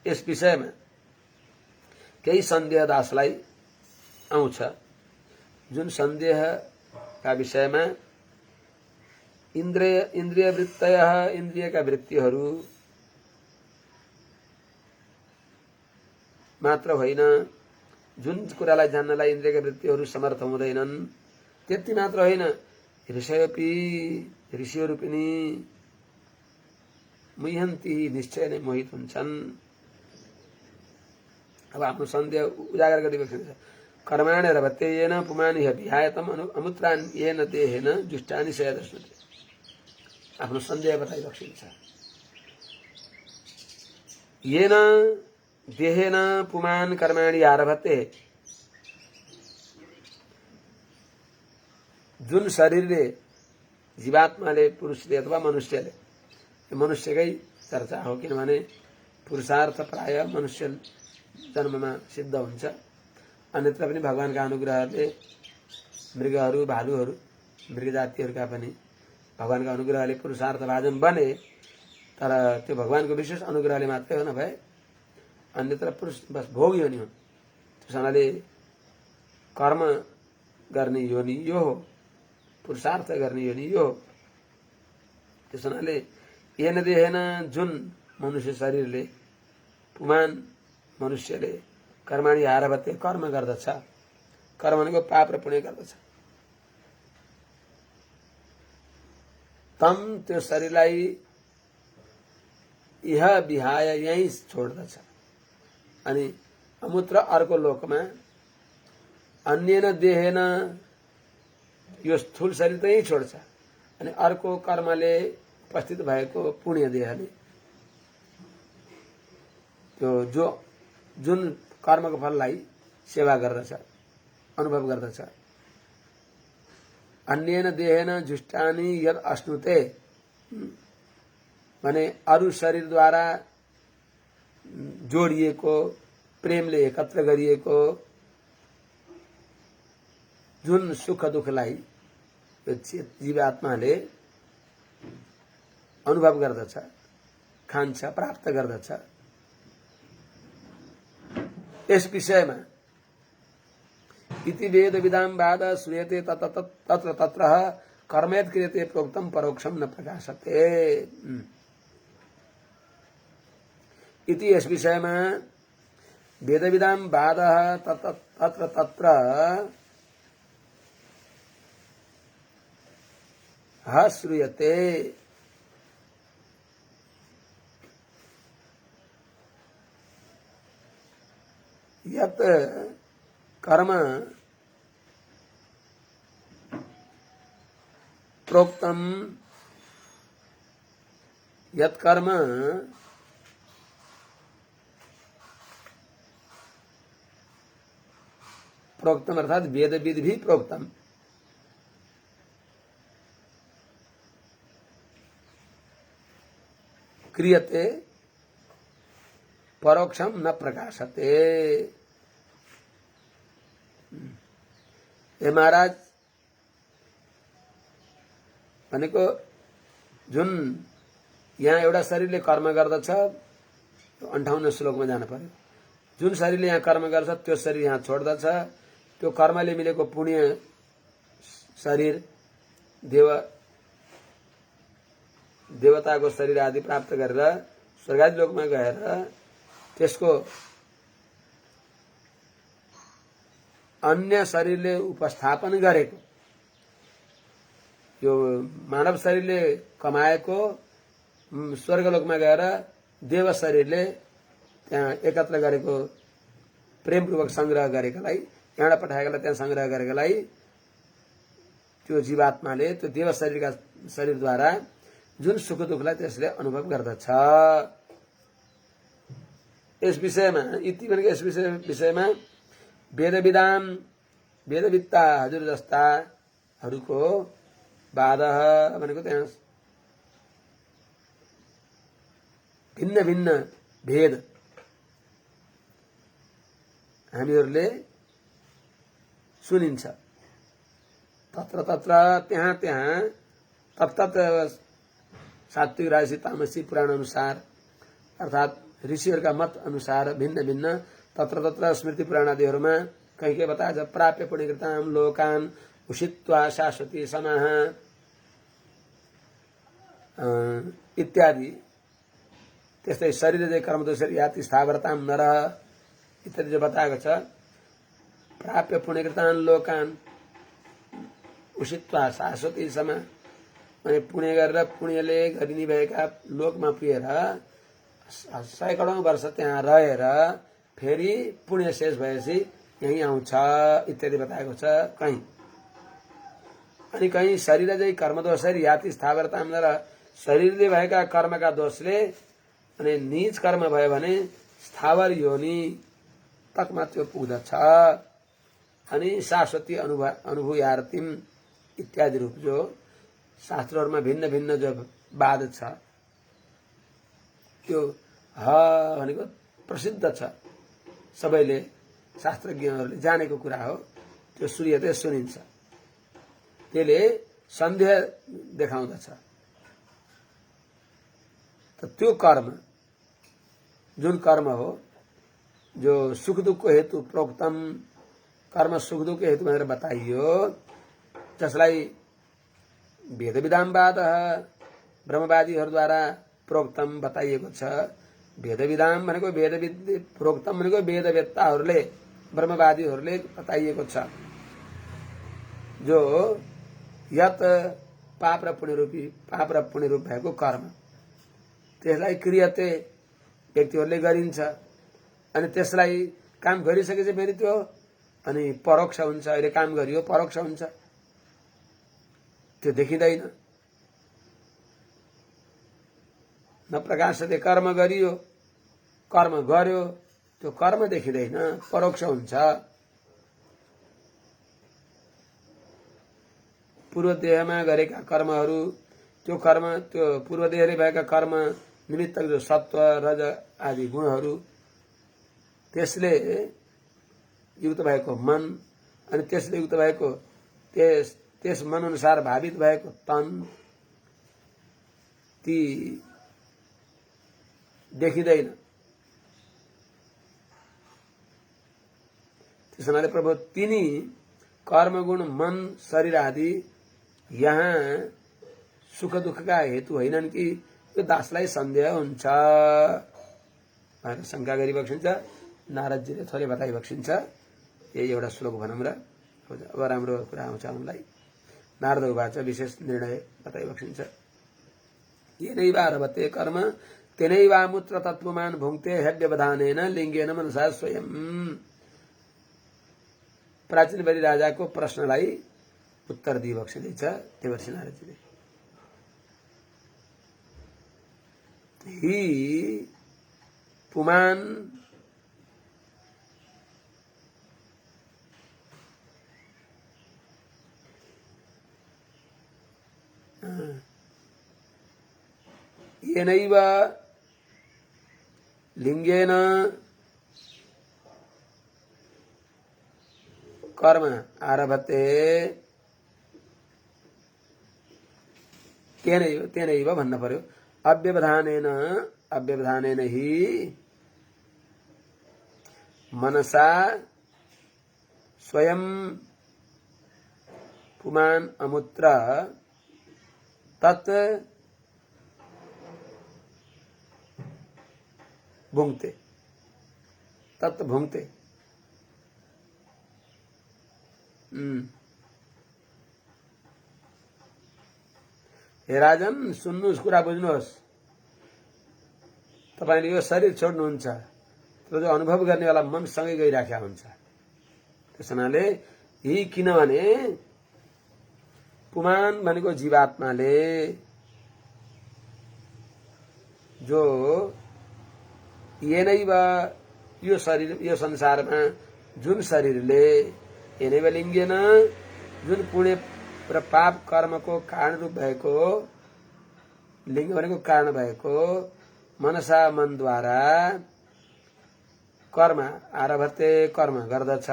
यस विषयमा केही सन्देह दासलाई आउँछ, जुन सन्देहका विषयमा इन्द्रिय वृत्तयः, इन्द्रियका वृत्तिहरू मात्र होइन, जुन कुरालाई जान्नलाई इन्द्रियका वृत्तिहरू समर्थ हुँदैनन्, त्यति मात्र होइन, ऋषिहरू पनि मुह्यन्ति, निश्चय नै मोहित हुन्छन्। अब आफ्नो सन्देह उजागर गरिरहेको छ। कर्माणि रभते येन पुमानि विहायतम अमुत्रान् येन देहेन जुष्टानि सयदश्नुते। आफ्नो सन्देह बताइरहेको छ। येन देहेन पुमान् कर्माणि आरभते, जुन शरीरले, जीवात्माले, पुरुषले अथवा मनुष्यले, मनुष्यकै चर्चा हो, किनभने पुरुषार्थ प्राय मनुष्य जन्ममा सिद्ध हुन्छ। अन्यत्र पनि भगवानका अनुग्रहले मृगहरू, भालुहरू, मृग जातिहरूका पनि भगवानका अनुग्रहले पुरुषार्थ भाजन बने। तर त्यो भगवानको विशेष अनुग्रहले मात्रै हो, नभए अन्यत्र पुरुष बस भोग योनि हुन्। त्यसैले कर्म गर्ने योनि यो हो, पुरुषार्थ गर्ने योनि यो हो। त्यसैले येन देहेन, जुन मनुष्य शरीरले, पुमान मनुष्यले कर्माणि आरभते, कर्म गर्दछ। कर्म भनेको पाप र पुण्य गर्दछ। तम, त्यो शरीरलाई यह विहाय, यही छोड्दछ। अनि अमुत्र अर्को लोकमा अन्येन देहेन, यो स्थूल शरीर त यही छोड्छ। अनि अर्को कर्मले उपस्थित भएको पुण्य देहले, त्यो जुन कर्मको फललाई सेवा गर्दछ, अनुभव गर्दछ। अन्येन देहेन जुष्टानि यद अश्नुते, भने अरू शरीरद्वारा जोडिएको, प्रेमले एकत्र गरिएको जुन सुख दुःखलाई जीवात्माले अनुभव गर्दछ, खान्छ, प्राप्त गर्दछ। यस विषयमा इति वेद विदाम वाद श्रूयते तत्र तत्र कर्मेत क्रियते प्रोक्तम परोक्षम न प्रकाशते। इति यस विषयमा वेदविदां वादः तत्र तत्र श्रूयते। यत् कर्म प्रोक्तम, यत् कर्म प्रोक्तम अर्थात वेद विद भी प्रोक्तम, क्रियते परोक्षम न प्रकाशते। हे महाराज भनेको जुन यहाँ एउटा शरीरले कर्म गर्दछ, 58 श्लोकमा जानु पर्यो। जुन शरीरले यहाँ कर्म गर्छ त्यो शरीर यहाँ छोड्दछ। त्यो कर्मले मिलेको पुण्य शरीर देवताको शरीर आदि प्राप्त गरेर स्वर्गादि लोकमा गएर त्यसको अन्य शरीरले उपस्थापन गरेको यो मानव शरीरले कमाएको स्वर्गलोकमा गएर देव शरीरले त्यहाँ एकत्र गरेको प्रेमपूर्वक संग्रह गरेकालाई, यहाँबाट पठाएकालाई त्यहाँ संग्रह गरेकालाई त्यो जीवात्माले त्यो देव शरीरका शरीरद्वारा जुन सुख दुःखलाई त्यसले अनुभव गर्दछ। यस विषयमा इति भनेको यस विषयमा वेदविद्ता हजुर जस्ताहरूको वाद भनेको त्यहाँ भिन्न भिन्न भेद हामीहरूले सुनिन्छ। तत्र तत्र त्यहाँ त्यहाँ तत्तत सात्विक राजसी तामसी पुराण अनुसार अर्थात ऋषिहरूका मत अनुसार भिन्न भिन्न तत्र तत्र स्मृति पुराण आदिहरूमा कहीं के बताएछ प्राप्य पुण्यकृताम लोकान उषित्वा शाश्वती समाह इत्यादि। त्यस्तै शरीर कर्मदोषरी याति स्थावरताम नरह इत्यादि जो बताएको छ। प्राप्य पुण्यकृतान लोकान उषित्वा शाश्वती समाह अनि पुण्य गरेर पुण्यले गरिने भएका लोकमा पुगेर सैकडौं वर्ष त्यहाँ रहेर फेरि पुण्य शेष भएपछि यही आउँछ इत्यादि बताएको छ कहीं। अनि कहीं शरीर चाहिँ कर्मदोषरी याति स्थावरताम नरह शरीरले भएका कर्मका दोषले अनि नीच कर्म भयो भने स्थावर योनि तकमा त्यो पुग्दछ। अनि शाश्वती अनुभूयार्तिम इत्यादि रूप जो शास्त्रहरूमा भिन्न भिन्न जो वाद छ त्यो भनेको प्रसिद्ध छ, सबैले शास्त्रज्ञहरूले जानेको कुरा हो। त्यो सूर्यले सुनिन्छ, त्यसले सन्देह देखाउँदछ। त त्यो कर्म जुन कर्म हो जो सुख दुःखको हेतु प्रोक्तम कर्म सुख दुःखको हेतु भनेर बताइयो, जसलाई वेदविदाम वाद ब्रह्मवादीहरूद्वारा प्रोक्तम बताइएको छ। वेदविदाम भनेको प्रोक्तम भनेको वेदवेत्ताहरूले ब्रह्मवादीहरूले बताइएको छ। जो यत पाप र पुण्य रूप भएको कर्म त्यसलाई क्रियते व्यक्तिहरूले गरिन्छ। अनि त्यसलाई काम गरिसकेपछि फेरि त्यो अनि परोक्ष हुन्छ। अहिले काम गरियो परोक्ष हुन्छ, त्यो देखिँदैन। न प्रकाशले कर्म गरियो कर्म गर्यो त्यो कर्म देखिँदैन, परोक्ष हुन्छ। पूर्व देहमा गरेका कर्महरू त्यो कर्म त्यो पूर्व देहले भएका कर्म निमित्त जो सत्व रज आदि गुणहरू त्यसले युक्त भएको मन अनि त्यसले युक्त भएको त्यस मन अनुसार भावित भएको तन ती देखिँदैन। त्यसैले प्रभु तिनी कर्मगुण मन शरीर आदि यहाँ सुख दुःखका हेतु होइनन् कि यो दासलाई सन्देह हुन्छ। भनेर शङ्का गरी बक्सिन्छ। नारदजीले थोरै बताइ बक्सिन्छ। यही एउटा श्लोक भनौँ र अब राम्रो कुरा आउँछ हामीलाई। नारद उवाच विशेष निर्णय बताइ बक्सिन्छ। येनैवारभते कर्म तेनैवामुत्र तत्त्वमान भुङ्क्ते ह्यव्यवधानेन लिङ्गेन मनसा स्वयं। प्राचीन बलि राजाको प्रश्नलाई उत्तर दिइबक्सिँदैछ देवर्षि नारदजीले। हि पुमान येनैव लिङ्गेन कर्म आरभते तेनैव भन्न पर्यो। अव्यवधानेन हि मनसा स्वयं पुमान अमुत्र तत् भुङ्क्ते हे राजन सुन्नुहोस्, कुरा बुझ्नुहोस्। तपाईले यो शरीर छोड्नुहुन्छ, त्यो जो अनुभव गर्नेवाला मन सँगै गइराखेका हुन्छ। त्यस हुनाले यही किनभने पुमान भनेको जीवात्माले जो येनैव यो शरीर यो संसारमा जुन शरीरले येनैव लिङ्गेन जुन पुण्य र पाप कर्मको कारण रूप भएको, लिङ्ग भनेको कारण भएको मनसा मनद्वारा कर्म आरभते कर्म गर्दछ।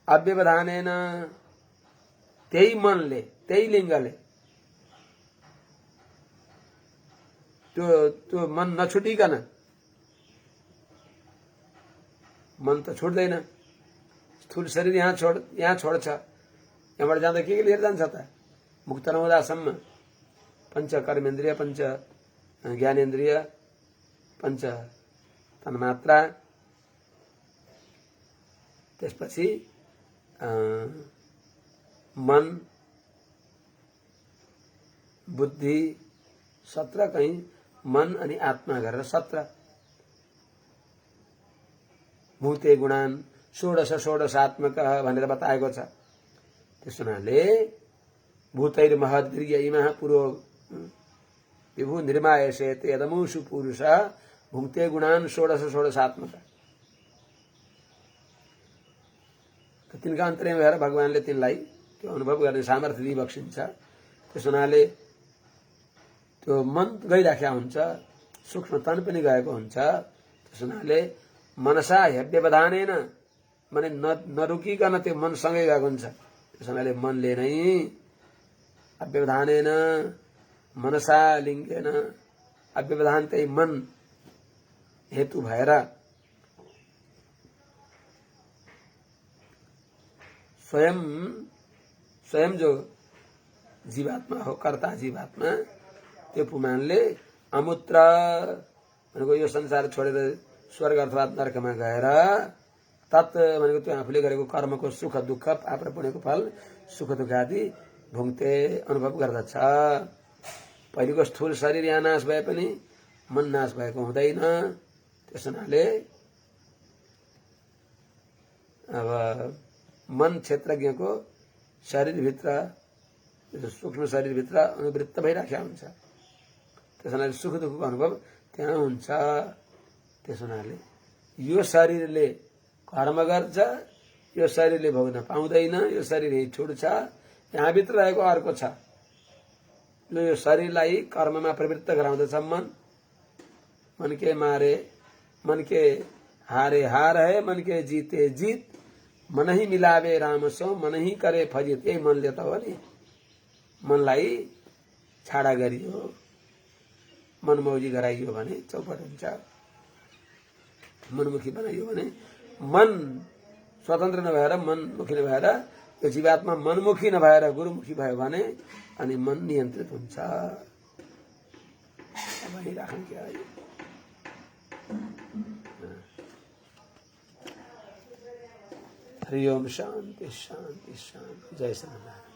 अव्यवधानेन त्यही मनले त्यही लिङ्गले त्यो मन नछुटिकन, मन त छुट्दैन। स्थूल शरीर यहाँ छोड्छ, यहाँबाट जाँदा के लिएर जान्छ त? मुक्त नहुँदासम्म पंच कर्मेन्द्रिय, पंच ज्ञानेन्द्रिय, पंच तन्मात्रा, त्यसपछि मन बुद्धि 17 कहीं मन अनि आत्मा गरेर 17 भूते गुणान 16 भनेर बताएको छ। त्यस हुनाले भूतैर महद्वीर्य इमः पुरो विभु निर्मायसेत यदमुषु पुरुष भुङ्क्ते गुणान 16 तिनका अन्तर्यामी भएर भगवानले तिनलाई त्यो अनुभव गर्ने सामर्थ्य दिइबक्सिन्छ। त्यस हुनाले त्यो मन गइराखेका हुन्छ, सूक्ष्म तन पनि गएको हुन्छ। त्यस हुनाले मनसा ह्यव्यवधानेन माने नरुकिकन त्यो मन सँगै गएको हुन्छ। त्यस हुनाले मनले नै अव्यवधानेन मनसा लिङ्गेन, अव्यवधान त्यही मन हेतु भएर स्वयं जो जीवात्मा हो, कर्ता जीवात्मा, त्यो पुमानले अमूत्र भनेको यो संसार छोडेर स्वर्ग अथवा नरकमा गएर तत् भनेको त्यो आफूले गरेको कर्मको सुख दुःख, पाप र पुण्यको फल, सुख दुःख आदि भुङ्क्ते अनुभव गर्दछ। पहिलेको स्थूल शरीर यहाँ नाश भए पनि मन नाश भएको हुँदैन। त्यस हुनाले अब मन क्षेत्रज्ञको शरीरभित्र, सूक्ष्म शरीरभित्र अनुवृत्त भइराखेका हुन्छ। त्यस हुनाले सुख दुःखको अनुभव त्यहाँ हुन्छ। त्यस हुनाले यो शरीरले कर्म गर्छ, यो शरीरले भोग्न पाउँदैन, यो शरीर यही छुट्छ, यहाँभित्र रहेको अर्को छ। यो शरीरलाई कर्ममा प्रवृत्त गराउँदछ मन। मन के मारे मन के हारे हार है, मन के जीते जीत, मन ही मिलावे राम सो मन ही करे फजित। यही मनले त हो नि मनलाई छाडा गरियो, मनमौजी गराइयो भने चौपट हुन्छ। मनमुखी बनाइयो भने मन स्वतन्त्र नभएर, मनमुखी नभएर, यो जीवात्मा मनमुखी नभएर गुरुमुखी भयो भने अनि मन नियन्त्रित हुन्छ। अब वहीं राखने के आइए। हरि ओम शांति शांति शांति। जय श्री राम।